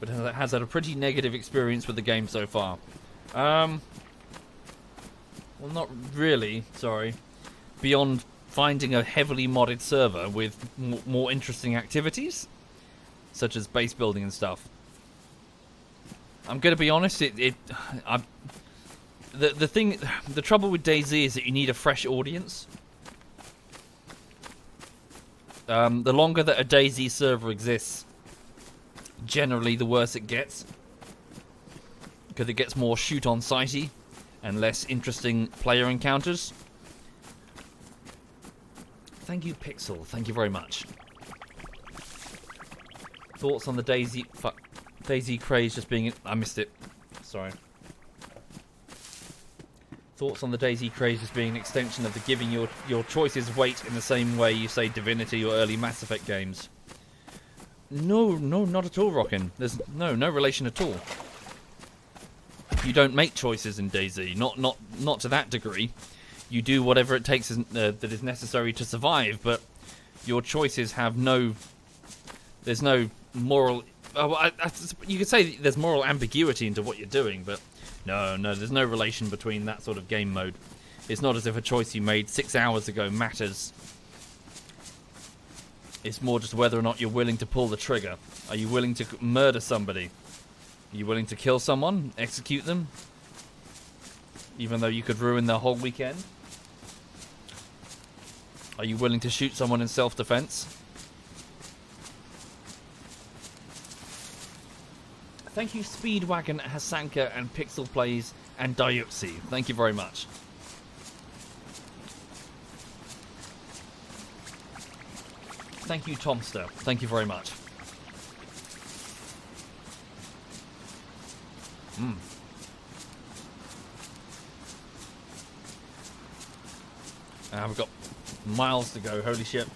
but has had a pretty negative experience with the game so far? Well, not really, sorry. Beyond finding a heavily modded server with more interesting activities, such as base building and stuff. I'm going to be honest, the trouble with DayZ is that you need a fresh audience. The longer that a DayZ server exists, generally the worse it gets, because it gets more shoot-on-sighty and less interesting player encounters. Thank you, Pixel. Thank you very much. Thoughts on the DayZ craze just being... I missed it. Sorry. Thoughts on the DayZ craze just being an extension of the giving your choices weight in the same way you say Divinity or early Mass Effect games? No, not at all, Rockin'. There's no relation at all. You don't make choices in DayZ. Not to that degree. You do whatever it takes that is necessary to survive, but your choices have no... There's no moral... you could say there's moral ambiguity into what you're doing, but No, there's no relation between that sort of game mode. It's not as if a choice you made 6 hours ago matters. It's more just whether or not you're willing to pull the trigger. Are you willing to murder somebody? Are you willing to kill someone? Execute them? Even though you could ruin their whole weekend? Are you willing to shoot someone in self-defense? Thank you, Speedwagon, Hasanka, and Pixel Plays, and Diuxi. Thank you very much. Thank you, Tomster. Thank you very much. We've got miles to go. Holy shit.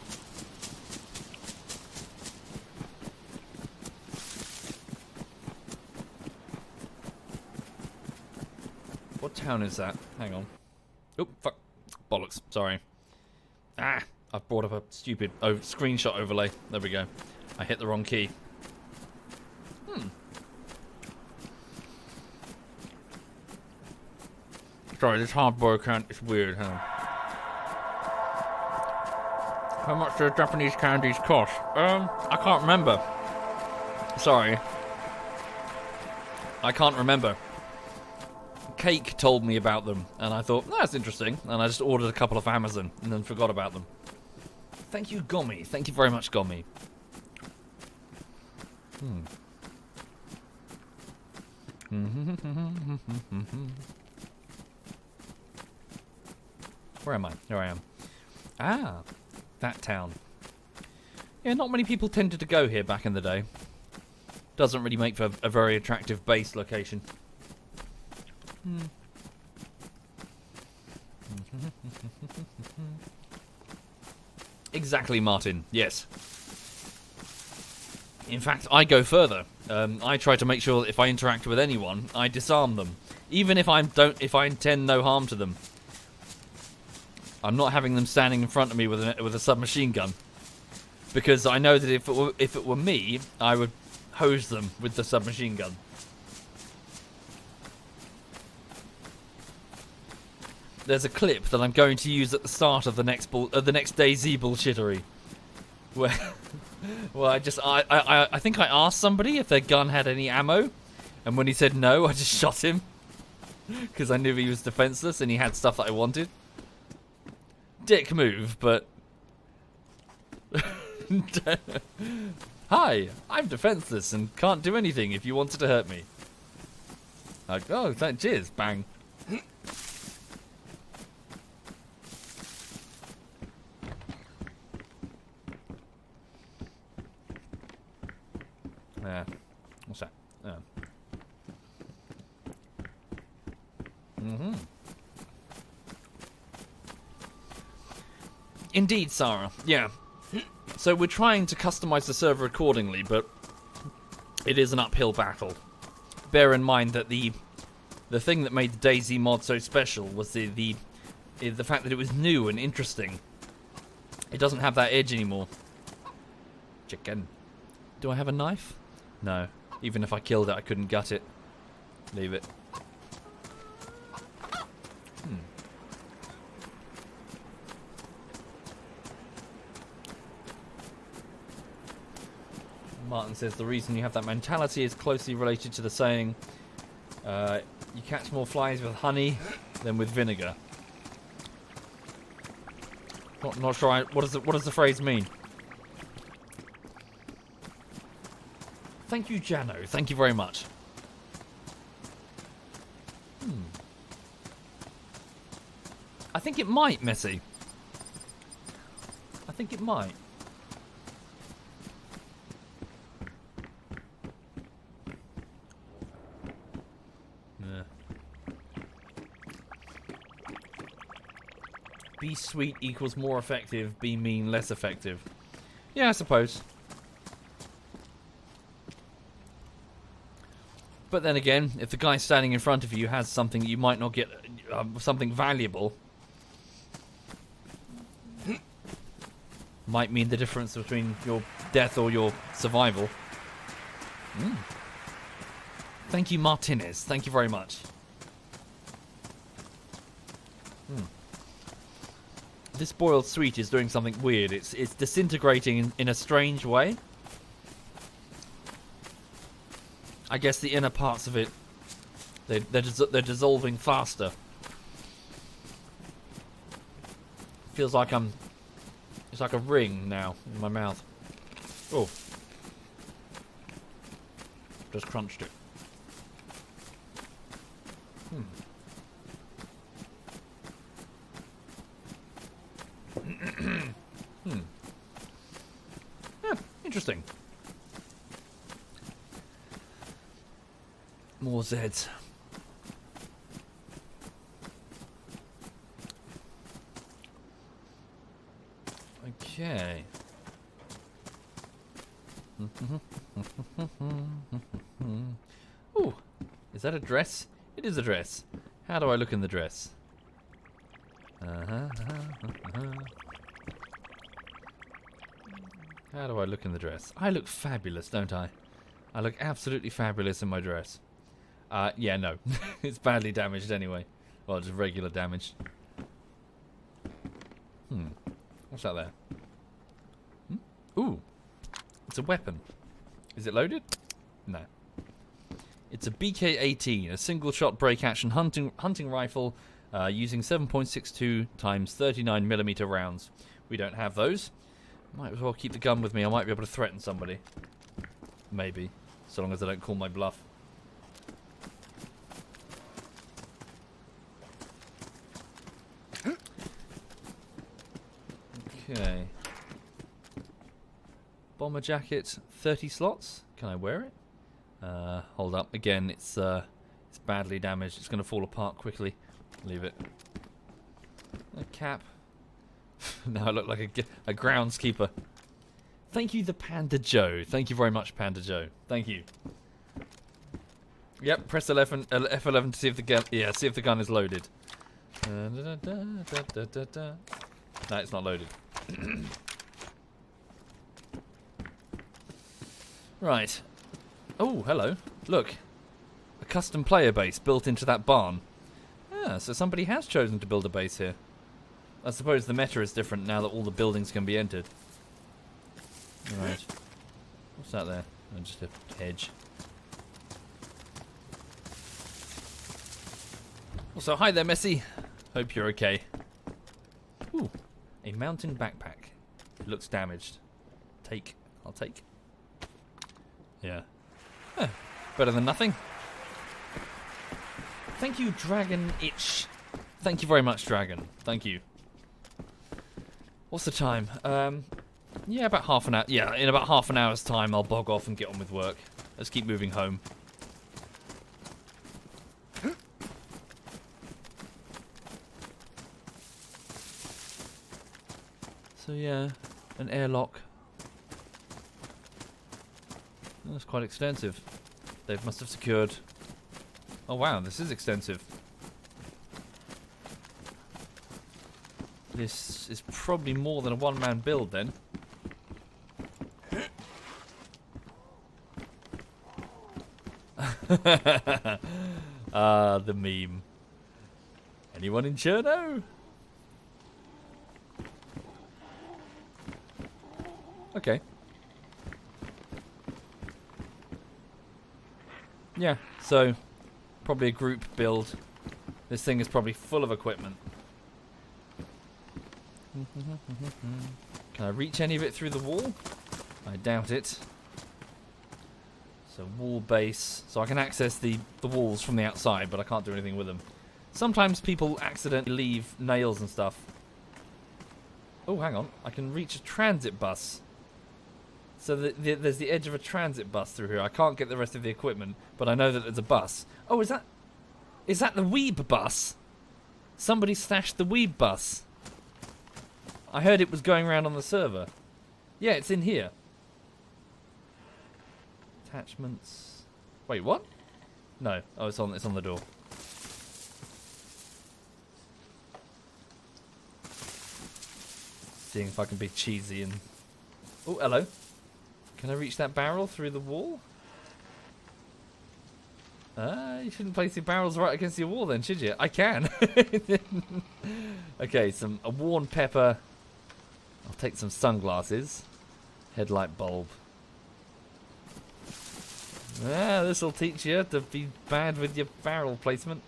What town is that? Hang on. Oh, fuck. Bollocks. Sorry. I've brought up a stupid screenshot overlay. There we go. I hit the wrong key. Sorry, this hardboiled account is weird, huh? How much do Japanese candies cost? I can't remember. Sorry. I can't remember. Cake told me about them, and I thought, that's interesting. And I just ordered a couple off Amazon, and then forgot about them. Thank you, Gomi. Thank you very much, Gomi. Where am I? Here I am. That town. Yeah, not many people tended to go here back in the day. Doesn't really make for a very attractive base location. Exactly, Martin. Yes. In fact, I go further. I try to make sure that if I interact with anyone, I disarm them, even if I intend no harm to them. I'm not having them standing in front of me with a submachine gun, because I know that if it were me, I would hose them with the submachine gun. There's a clip that I'm going to use at the start of the next DayZ bullshittery, where I think I asked somebody if their gun had any ammo, and when he said no, I just shot him because I knew he was defenseless and he had stuff that I wanted. Dick move, but hi, I'm defenseless and can't do anything if you wanted to hurt me. Like, oh, cheers, bang. What's that? Indeed, Sarah. Yeah. So we're trying to customize the server accordingly, but it is an uphill battle. Bear in mind that the thing that made the DayZ mod so special was the fact that it was new and interesting. It doesn't have that edge anymore. Chicken. Do I have a knife? No. Even if I killed it, I couldn't gut it. Leave it. Martin says the reason you have that mentality is closely related to the saying, you catch more flies with honey than with vinegar. Not sure. What does the phrase mean? Thank you, Jano. Thank you very much. I think it might, Messy. I think it might. Yeah. Be sweet equals more effective, be mean less effective. Yeah, I suppose. But then again, if the guy standing in front of you has something that you might not get, something valuable, might mean the difference between your death or your survival. Thank you, Martinez. Thank you very much. This boiled sweet is doing something weird. It's disintegrating in a strange way. I guess the inner parts of it, they're dissolving faster. Feels like it's like a ring now in my mouth. Oh. Just crunched it. Yeah, interesting. More Zeds. Okay. Ooh, is that a dress? It is a dress. How do I look in the dress? How do I look in the dress? I look fabulous, don't I? I look absolutely fabulous in my dress. Yeah, no. It's badly damaged anyway. Well, just regular damage. What's that there? Ooh. It's a weapon. Is it loaded? No. It's a BK-18, a single-shot break-action hunting rifle using 7.62 times 39mm rounds. We don't have those. Might as well keep the gun with me. I might be able to threaten somebody. Maybe. So long as they don't call my bluff. Okay. Bomber jacket, 30 slots. Can I wear it? Hold up. Again, it's badly damaged. It's going to fall apart quickly. Leave it. A cap. Now I look like a groundskeeper. Thank you, the Panda Joe. Thank you very much, Panda Joe. Thank you. Yep, press F11 to see if the gun. Yeah, see if the gun is loaded. No, it's not loaded. Right. Oh, hello. Look. A custom player base built into that barn. Ah, so somebody has chosen to build a base here. I suppose the meta is different now that all the buildings can be entered. Right. What's that there? Oh, just a hedge. Also, hi there, Messi. Hope you're okay. Ooh, a mountain backpack. It looks damaged. Take. I'll take. Yeah. Better than nothing. Thank you, Dragon Itch. Thank you very much, Dragon. Thank you. What's the time? Yeah, about half an hour. Yeah, in about half an hour's time, I'll bog off and get on with work. Let's keep moving home. So yeah, an airlock. That's quite extensive. They must have secured. Oh wow, this is extensive. This is probably more than a one-man build then. The meme. Anyone in Cherno? Okay. Yeah, so probably a group build. This thing is probably full of equipment. Can I reach any of it through the wall? I doubt it. So wall base. So I can access the walls from the outside, but I can't do anything with them. Sometimes people accidentally leave nails and stuff. Oh, hang on. I can reach a transit bus. So there's the edge of a transit bus through here. I can't get the rest of the equipment, but I know that there's a bus. Oh, is that the Weeb bus? Somebody stashed the Weeb bus. I heard it was going around on the server. Yeah, it's in here. Attachments. Wait, what? No. Oh, it's on the door. Seeing if I can be cheesy and. Oh, hello. Can I reach that barrel through the wall? You shouldn't place your barrels right against your wall then, should you? I can. Okay, a worn pepper. I'll take some sunglasses. Headlight bulb. Yeah, this'll teach you to be bad with your barrel placement.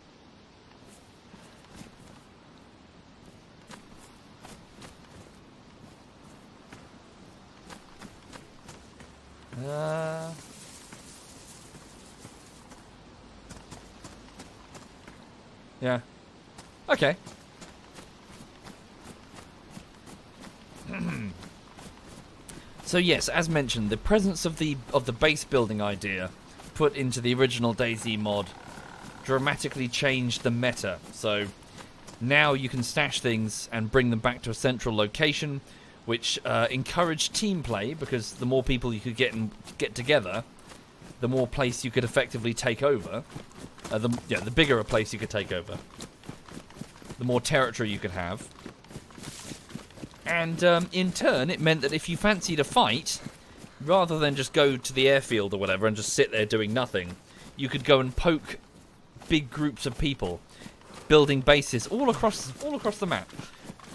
Yeah. Okay. So yes, as mentioned, the presence of the base building idea put into the original DayZ mod dramatically changed the meta. So now you can stash things and bring them back to a central location, which encouraged team play, because the more people you could get together, the more place you could effectively take over. The bigger a place you could take over, the more territory you could have. And in turn, it meant that if you fancied a fight, rather than just go to the airfield or whatever and just sit there doing nothing, you could go and poke big groups of people, building bases all across the map,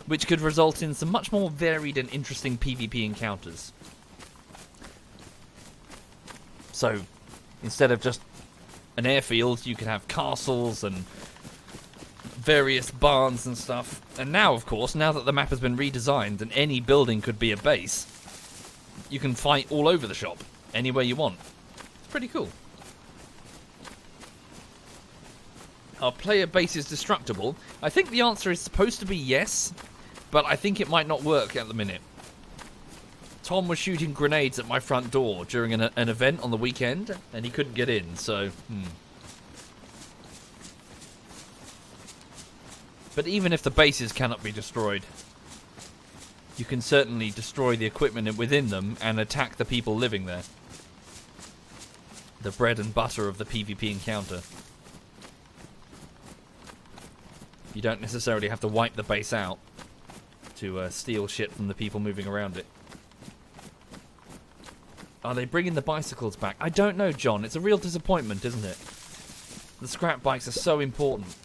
which could result in some much more varied and interesting PvP encounters. So, instead of just an airfield, you could have castles and various barns and stuff. And now, of course, now that the map has been redesigned and any building could be a base, you can fight all over the shop, anywhere you want. It's pretty cool. Are player bases destructible? I think the answer is supposed to be yes, but I think it might not work at the minute. Tom was shooting grenades at my front door during an event on the weekend, and he couldn't get in, so... But even if the bases cannot be destroyed, you can certainly destroy the equipment within them and attack the people living there. The bread and butter of the PvP encounter. You don't necessarily have to wipe the base out to steal shit from the people moving around it. Are they bringing the bicycles back? I don't know, John. It's a real disappointment, isn't it? The scrap bikes are so important.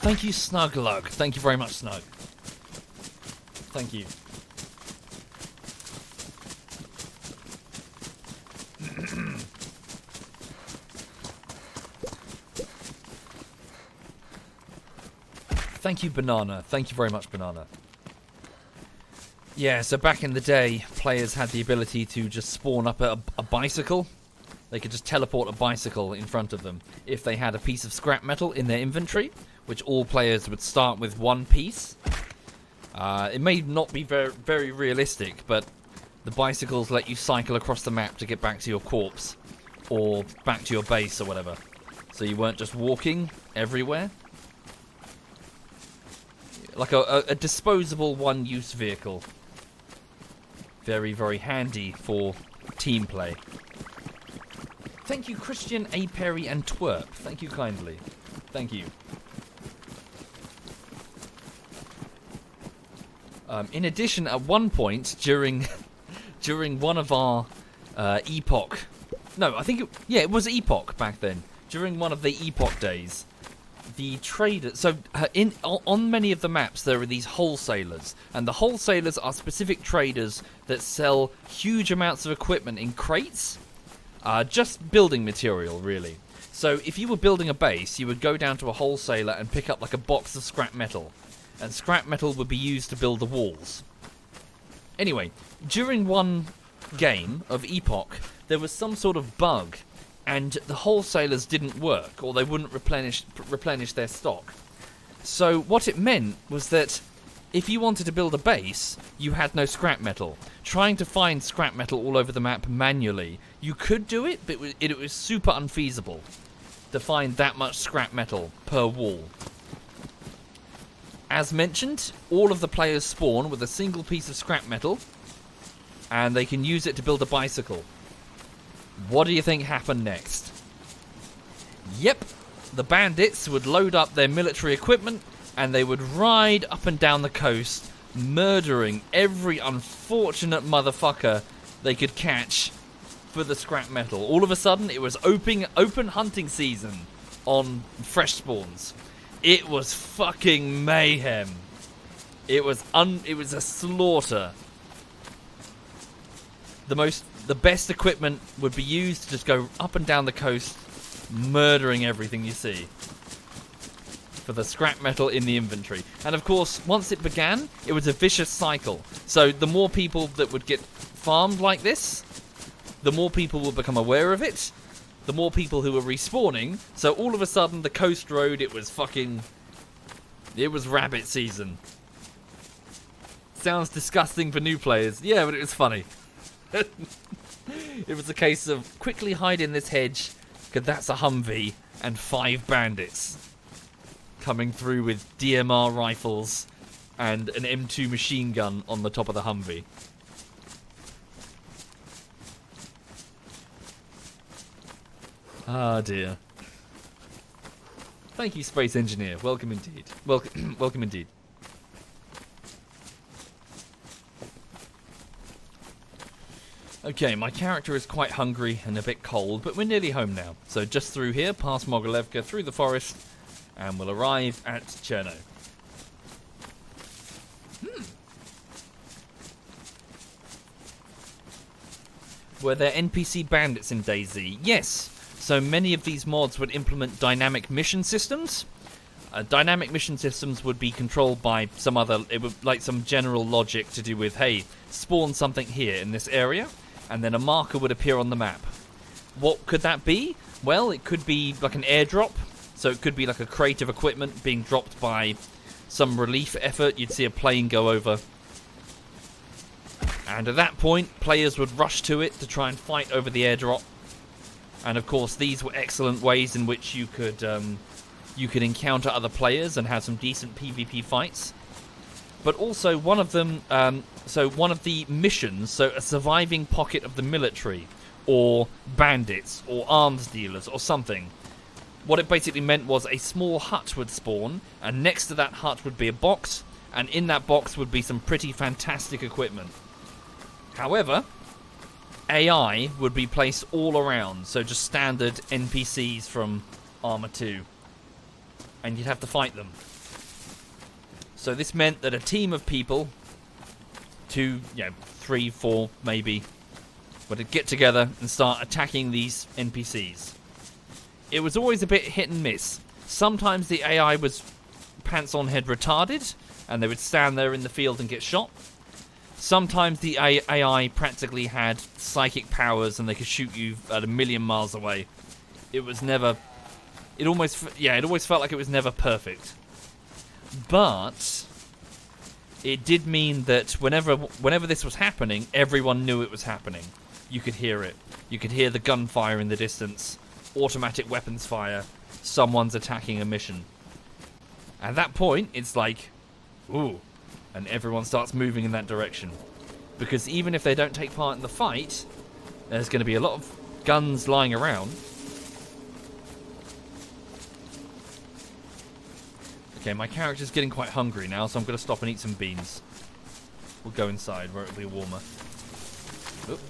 Thank you, Snuglug. Thank you very much, Snug. Thank you. Thank you, Banana. Thank you very much, Banana. Yeah, so back in the day, players had the ability to just spawn up a bicycle. They could just teleport a bicycle in front of them if they had a piece of scrap metal in their inventory, which all players would start with one piece. It may not be very, very realistic, but the bicycles let you cycle across the map to get back to your corpse or back to your base or whatever. So you weren't just walking everywhere. Like a disposable one-use vehicle. Very, very handy for team play. Thank you, Christian, A. Perry, and Twerp. Thank you kindly. Thank you. In addition, at one point during one of our Epoch... No, I think it was Epoch back then. During one of the Epoch days, the traders... So, on many of the maps, there are these wholesalers. And the wholesalers are specific traders that sell huge amounts of equipment in crates. Just building material, really. So, if you were building a base, you would go down to a wholesaler and pick up like a box of scrap metal. And scrap metal would be used to build the walls. Anyway, during one game of Epoch, there was some sort of bug, and the wholesalers didn't work, or they wouldn't replenish their stock. So what it meant was that if you wanted to build a base, you had no scrap metal. Trying to find scrap metal all over the map manually, you could do it, but it was super unfeasible to find that much scrap metal per wall. As mentioned, all of the players spawn with a single piece of scrap metal, and they can use it to build a bicycle. What do you think happened next? Yep, the bandits would load up their military equipment, and they would ride up and down the coast, murdering every unfortunate motherfucker they could catch for the scrap metal. All of a sudden, it was open hunting season on fresh spawns. It was fucking mayhem. It was a slaughter. The best equipment would be used to just go up and down the coast, murdering everything you see. For the scrap metal in the inventory. And of course, once it began, it was a vicious cycle. So the more people that would get farmed like this, the more people will become aware of it, the more people who were respawning. So all of a sudden, the coast road, it was rabbit season. Sounds disgusting for new players. Yeah, but it was funny. It was a case of quickly hide in this hedge, because that's a Humvee, and 5 bandits coming through with DMR rifles and an M2 machine gun on the top of the Humvee. Ah dear. Thank you, Space Engineer. Welcome indeed. Welcome indeed. Okay, my character is quite hungry and a bit cold, but we're nearly home now. So just through here, past Mogilevka, through the forest, and we'll arrive at Cherno. Were there NPC bandits in DayZ? Yes. So many of these mods would implement dynamic mission systems. Dynamic mission systems would be controlled by some general logic to do with, hey, spawn something here in this area, and then a marker would appear on the map. What could that be? Well, it could be like an airdrop. So it could be like a crate of equipment being dropped by some relief effort. You'd see a plane go over. And at that point, players would rush to it to try and fight over the airdrop. And of course, these were excellent ways in which you could encounter other players and have some decent PvP fights. But also one of them, one of the missions, so a surviving pocket of the military, or bandits, or arms dealers, or something. What it basically meant was a small hut would spawn, and next to that hut would be a box, and in that box would be some pretty fantastic equipment. However, AI would be placed all around, so just standard NPCs from Arma 2. And you'd have to fight them. So this meant that a team of people, 2, 3, 4 maybe, would get together and start attacking these NPCs. It was always a bit hit and miss. Sometimes the AI was pants on head retarded, and they would stand there in the field and get shot. Sometimes the AI practically had psychic powers and they could shoot you at 1,000,000 miles away. It was never... It always felt like it was never perfect. But it did mean that whenever this was happening, everyone knew it was happening. You could hear it. You could hear the gunfire in the distance. Automatic weapons fire. Someone's attacking a mission. At that point, it's like, ooh, and everyone starts moving in that direction. Because even if they don't take part in the fight, there's going to be a lot of guns lying around. Okay, my character's getting quite hungry now, so I'm going to stop and eat some beans. We'll go inside where it'll be warmer. Oop.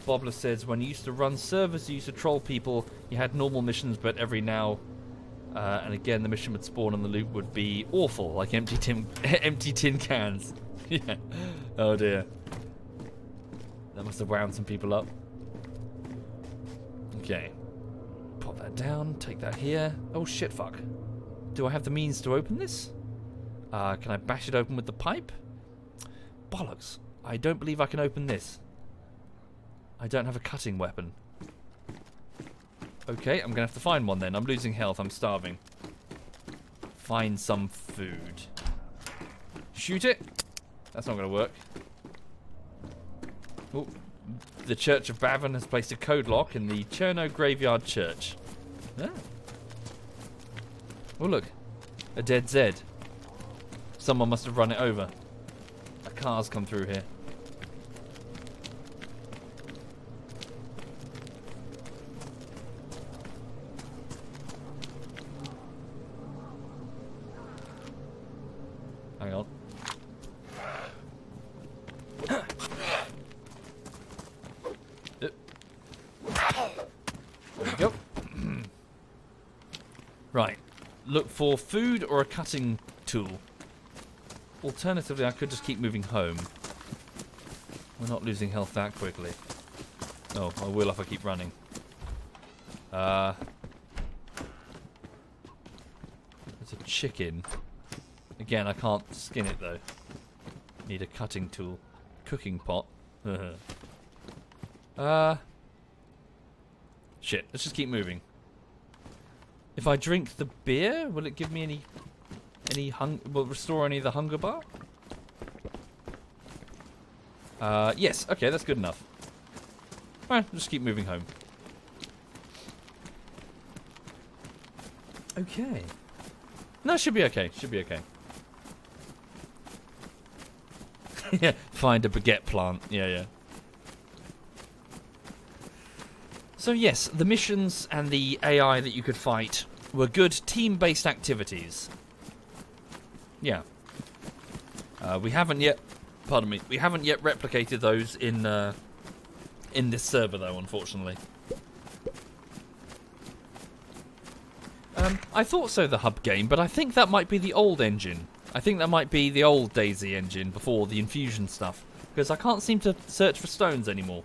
Bobler says, when you used to run servers, you used to troll people. You had normal missions, but every now and again, the mission would spawn and the loot would be awful, like empty tin cans. Yeah. Oh dear. That must have wound some people up. Okay. Pop that down. Take that here. Oh shit, fuck. Do I have the means to open this? Can I bash it open with the pipe? Bollocks. I don't believe I can open this. I don't have a cutting weapon. Okay, I'm gonna have to find one then. I'm losing health. I'm starving. Find some food. Shoot it. That's not gonna work. Oh, the Church of Bavon has placed a code lock in the Cherno Graveyard Church. Ah. Oh look, a dead Z. Someone must have run it over. A car's come through here. Hang on. Right. Look for food or a cutting tool. Alternatively, I could just keep moving home. We're not losing health that quickly. Oh, I will if I keep running. There's a chicken. Again, I can't skin it though. Need a cutting tool. Cooking pot. Shit, let's just keep moving. If I drink the beer, will it give me any will it restore any of the hunger bar? Yes, okay, that's good enough. Alright, just keep moving home. Okay. No, should be okay, should be okay. Yeah, find a baguette plant. Yeah. So yes, the missions and the AI that you could fight were good team-based activities. Yeah. We haven't yet... Pardon me. We haven't yet replicated those in this server, though, unfortunately. I thought so, the hub game, but I think that might be the old engine. I think that might be the old DayZ engine before the infusion stuff. Because I can't seem to search for stones anymore.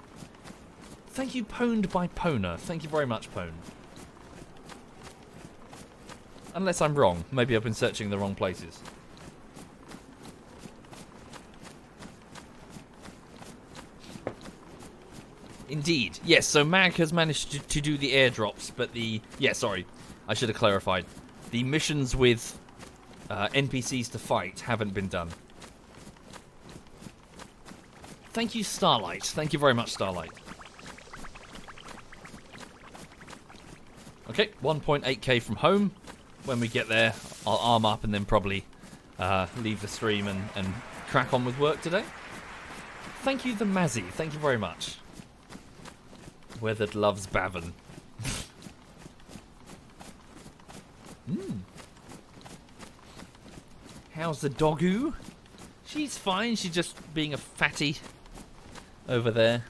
Thank you, Pwned by Pwner. Thank you very much, Pwn. Unless I'm wrong. Maybe I've been searching the wrong places. Indeed. Yes, so Mag has managed to do the airdrops, but the... Yeah, sorry. I should have clarified. The missions with NPCs to fight haven't been done. Thank you, Starlight. Thank you very much, Starlight. Okay, 1.8k from home. When we get there, I'll arm up and then probably leave the stream and crack on with work today. Thank you, the Mazzy. Thank you very much. Weathered loves Bavon. How's the doggo? She's fine. She's just being a fatty over there.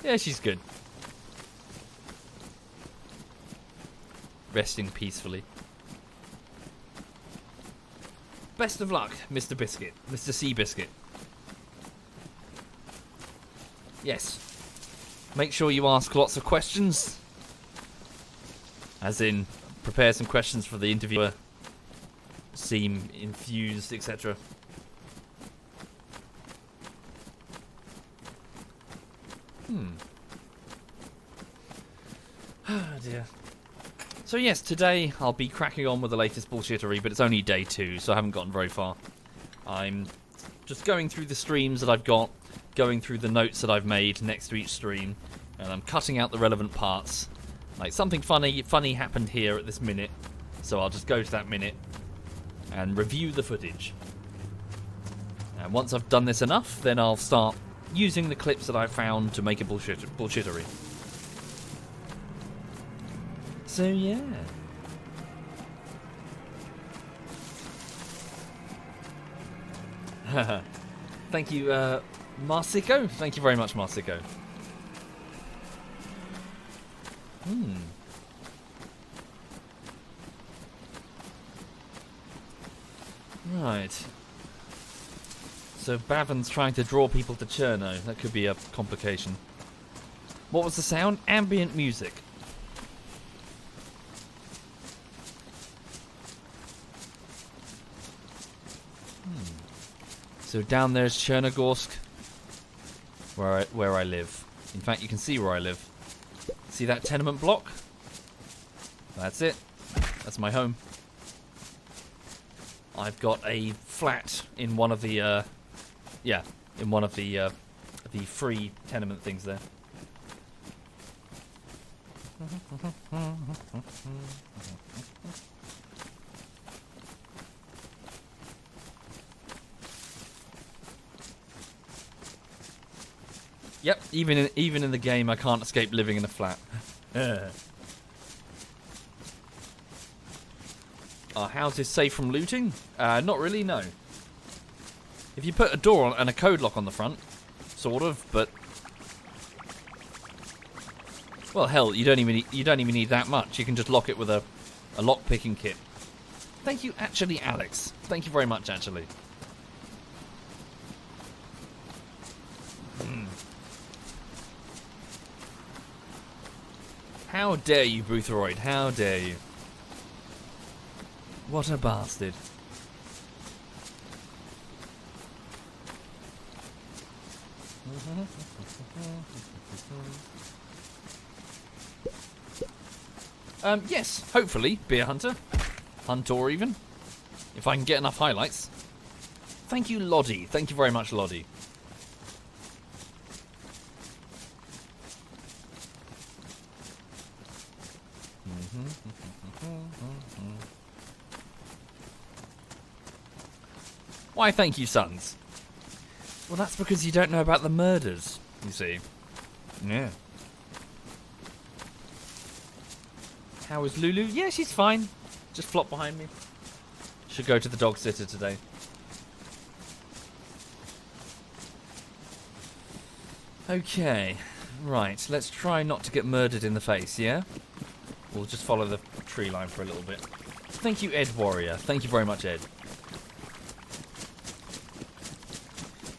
Yeah, she's good. Resting peacefully. Best of luck, Mr. Biscuit. Mr. Seabiscuit. Yes. Make sure you ask lots of questions. As in, prepare some questions for the interviewer. Seem infused, etc. Oh dear. So yes, today I'll be cracking on with the latest bullshittery, but it's only day 2, so I haven't gotten very far. I'm just going through the streams that I've got, going through the notes that I've made next to each stream, and I'm cutting out the relevant parts. Like, something funny happened here at this minute, so I'll just go to that minute and review the footage. And once I've done this enough, then I'll start using the clips that I've found to make a bullshittery. So yeah. Thank you, Marsico. Thank you very much, Marsico. Right. So Bavon's trying to draw people to Cherno. That could be a complication. What was the sound? Ambient music. So down there's Chernogorsk, where I live. In fact, you can see where I live. See that tenement block? That's it. That's my home. I've got a flat in one of the, in one of the free tenement things there. Yep, even in the game, I can't escape living in a flat. Our house is safe from looting? Not really, no. If you put a door on and a code lock on the front, sort of, but Well, hell, you don't even need that much. You can just lock it with a lock picking kit. Thank you, actually, Alex. Thank you very much, actually. How dare you, Boothroyd? How dare you? What a bastard. Yes, hopefully, Beer Hunter. Hunter even. If I can get enough highlights. Thank you, Lottie. Thank you very much, Lottie. Why, thank you, Sons. Well, that's because you don't know about the murders, you see. Yeah. How is Lulu? Yeah, she's fine. Just flop behind me. Should go to the dog sitter today. Okay. Right, let's try not to get murdered in the face, yeah? We'll just follow the tree line for a little bit. Thank you, Ed Warrior. Thank you very much, Ed.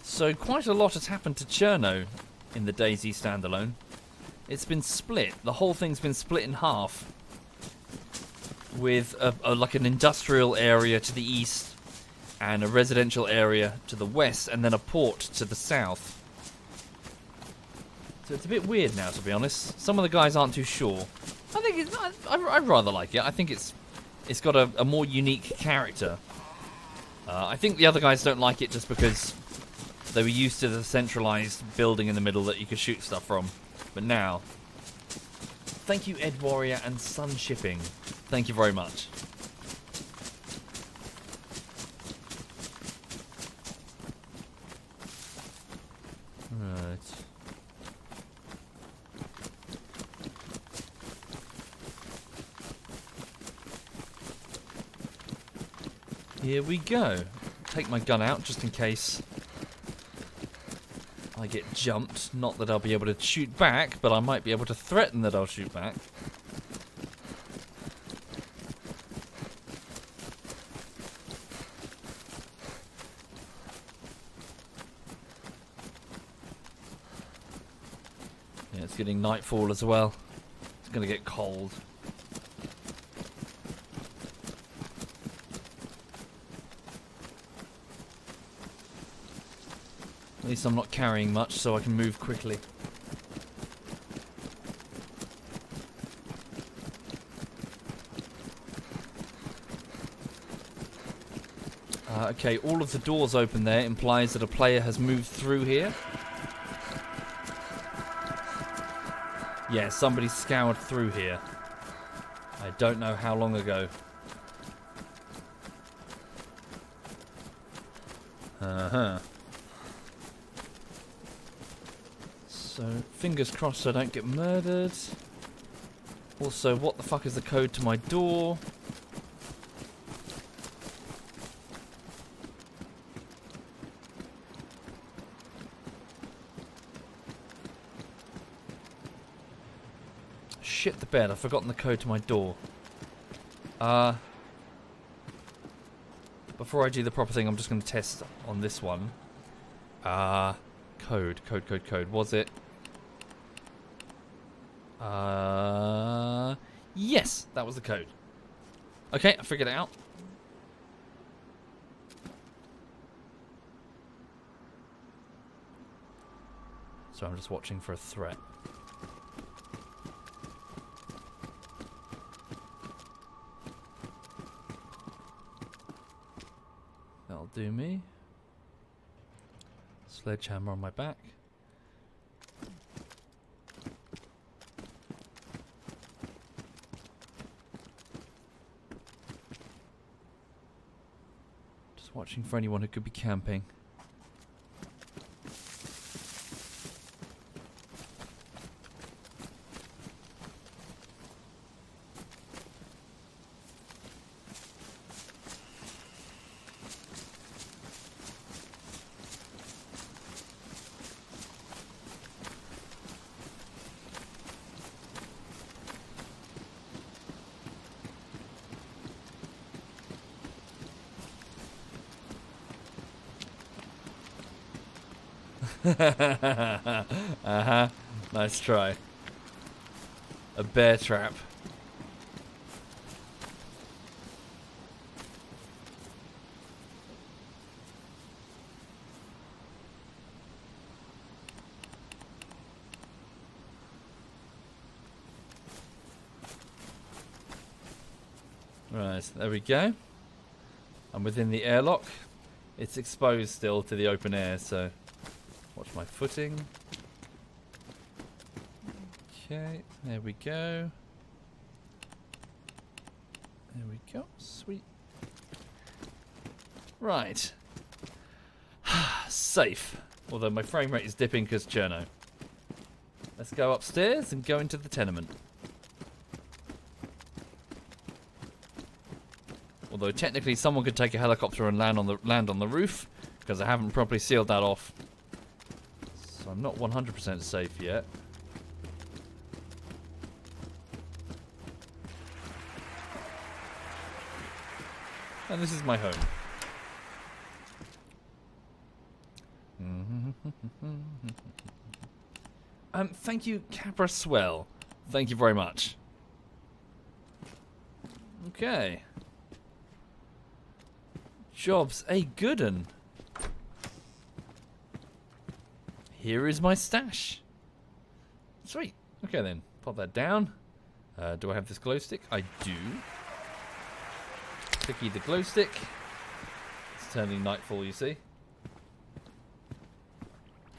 So quite a lot has happened to Cherno in the DayZ standalone. It's been split. The whole thing's been split in half, with like an industrial area to the east and a residential area to the west, and then a port to the south. So it's a bit weird now, to be honest. Some of the guys aren't too sure. I think I rather like it. I think it's got a more unique character. I think the other guys don't like it just because they were used to the centralized building in the middle that you could shoot stuff from. But now, thank you, Ed Warrior and Sun Shipping. Thank you very much. Right. Here we go. Take my gun out just in case I get jumped. Not that I'll be able to shoot back, but I might be able to threaten that I'll shoot back. Yeah, it's getting nightfall as well. It's going to get cold. At least I'm not carrying much, so I can move quickly. Okay, all of the doors open there implies that a player has moved through here. Yeah, somebody scoured through here. I don't know how long ago. Uh-huh. So, fingers crossed I don't get murdered. Also, what the fuck is the code to my door? Shit the bed, I've forgotten the code to my door. Before I do the proper thing, I'm just going to test on this one. Code. Was it? Yes, that was the code. Okay, I figured it out. So I'm just watching for a threat. That'll do me. Sledgehammer on my back. Just watching for anyone who could be camping. Uh-huh. Nice try. A bear trap. Right, there we go. I'm within the airlock. It's exposed still to the open air, so watch my footing. Okay, there we go. There we go. Sweet. Right. Safe. Although my frame rate is dipping because Cherno. Let's go upstairs and go into the tenement. Although technically someone could take a helicopter and land on the roof, because I haven't properly sealed that off. So I'm not 100% safe yet. And this is my home. Thank you, Capra Swell. Thank you very much. Okay. Jobs a good un. Here is my stash. Sweet. Okay then, pop that down. Do I have this glow stick? I do. Clicky the glow stick. It's turning nightfall, you see.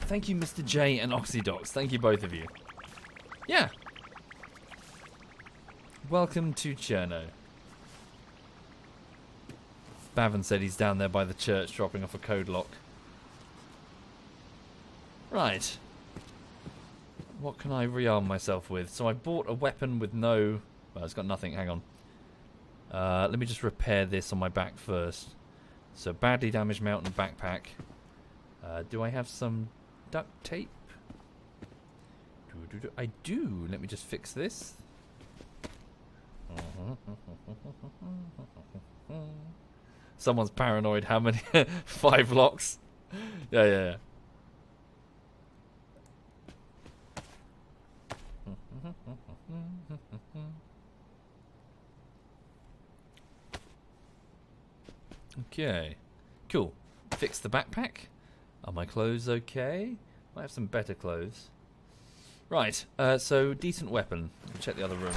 Thank you, Mr. J and Oxydox. Thank you, both of you. Yeah. Welcome to Cherno. Bavin said he's down there by the church dropping off a code lock. Right. What can I rearm myself with? So I bought a weapon with no... Well, it's got nothing. Hang on. Let me just repair this on my back first. So badly damaged mountain backpack. Do I have some duct tape? I do. Let me just fix this. Someone's paranoid. How many? 5 locks? Yeah. Okay. Cool. Fix the backpack. Are my clothes okay? I have some better clothes. Right. So, decent weapon. Check the other room.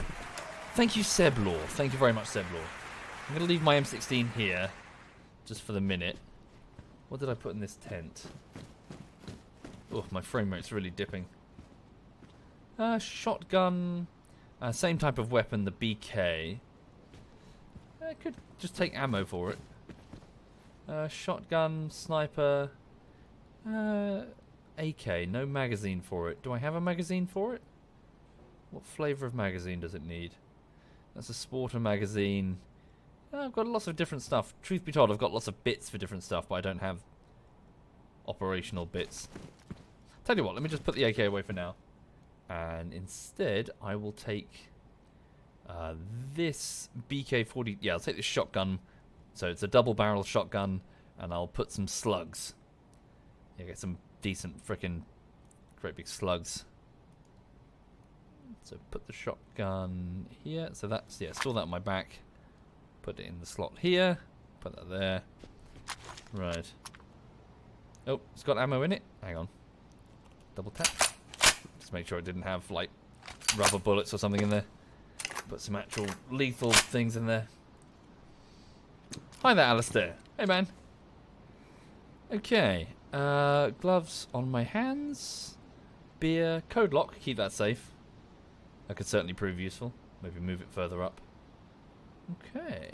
Thank you, Seblaw. Thank you very much, Seblaw. I'm going to leave my M16 here. Just for the minute. What did I put in this tent? Oh, my frame rate's really dipping. Shotgun. Same type of weapon, the BK. I could just take ammo for it. Shotgun, sniper. AK, no magazine for it. Do I have a magazine for it? What flavour of magazine does it need? That's a sporter magazine. I've got lots of different stuff. Truth be told, I've got lots of bits for different stuff, but I don't have operational bits. Tell you what, let me just put the AK away for now. And instead, I will take this BK-40... Yeah, I'll take this shotgun. So it's a double-barrel shotgun, and I'll put some slugs. Yeah, get some decent frickin' great big slugs. So put the shotgun here. So that's, yeah, store that on my back. Put it in the slot here. Put that there. Right. Oh, it's got ammo in it. Hang on. Double tap. Just make sure it didn't have, like, rubber bullets or something in there. Put some actual lethal things in there. Hi there, Alistair. Hey, man. Okay. Gloves on my hands. Beer. Code lock. Keep that safe. That could certainly prove useful. Maybe move it further up. Okay.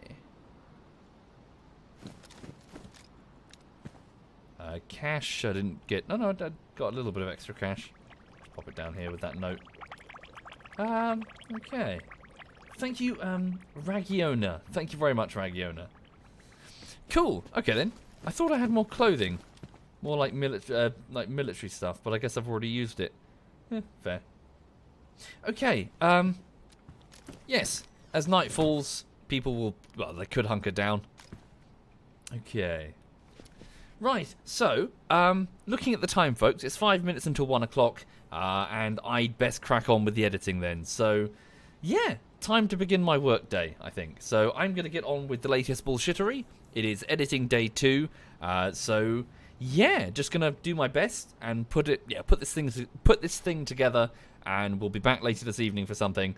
Cash. I didn't get... No, I got a little bit of extra cash. Just pop it down here with that note. Okay. Thank you, Ragiona. Thank you very much, Ragiona. Cool. Okay, then. I thought I had more clothing. More like military stuff, but I guess I've already used it. Fair. Okay. Yes. As night falls, people will... Well, they could hunker down. Okay. Right, so, looking at the time, folks, it's 5 minutes until 1 o'clock, and I'd best crack on with the editing then. So, yeah, time to begin my work day, I think. So, I'm going to get on with the latest bullshittery. It is editing day 2, so, yeah, just going to do my best and put this thing together, and we'll be back later this evening for something.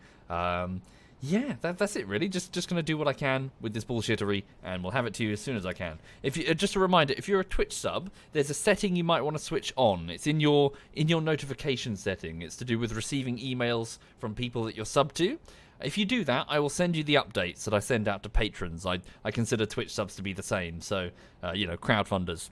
Yeah, that's it really. Just gonna do what I can with this bullshittery, and we'll have it to you as soon as I can. If you, just a reminder, if you're a Twitch sub, there's a setting you might want to switch on. It's in your notification setting. It's to do with receiving emails from people that you're sub to. If you do that, I will send you the updates that I send out to patrons. I consider Twitch subs to be the same, so crowdfunders.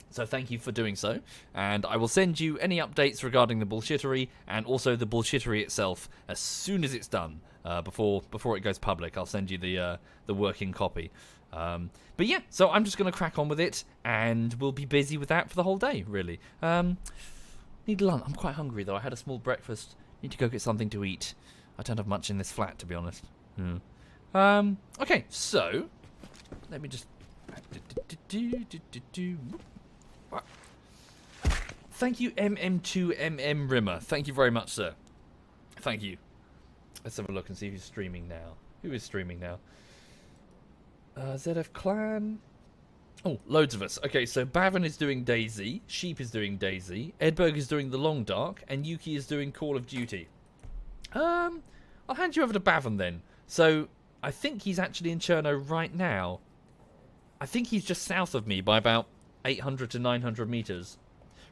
So thank you for doing so, and I will send you any updates regarding the bullshittery and also the bullshittery itself as soon as it's done. Before it goes public, I'll send you the working copy. But yeah, so I'm just going to crack on with it, and we'll be busy with that for the whole day, really. Need lunch. I'm quite hungry, though. I had a small breakfast. Need to go get something to eat. I don't have much in this flat, to be honest. Okay, so let me just... Thank you, MM2MM Rimmer. Thank you very much, sir. Thank you. Let's have a look and see who's streaming now. Who is streaming now? ZF Clan. Oh, loads of us. Okay, so Bavin is doing DayZ, Sheep is doing DayZ, Edberg is doing The Long Dark, and Yuki is doing Call of Duty. I'll hand you over to Bavin then. So, I think he's actually in Cherno right now. I think he's just south of me by about 800 to 900 meters.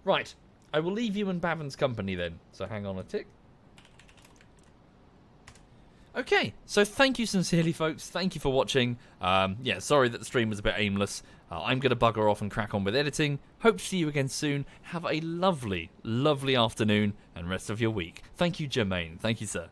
Right, I will leave you in Bavin's company then. So hang on a tick. Okay, so thank you sincerely, folks. Thank you for watching. Yeah, sorry that the stream was a bit aimless. I'm going to bugger off and crack on with editing. Hope to see you again soon. Have a lovely, lovely afternoon and rest of your week. Thank you, Jermaine. Thank you, sir.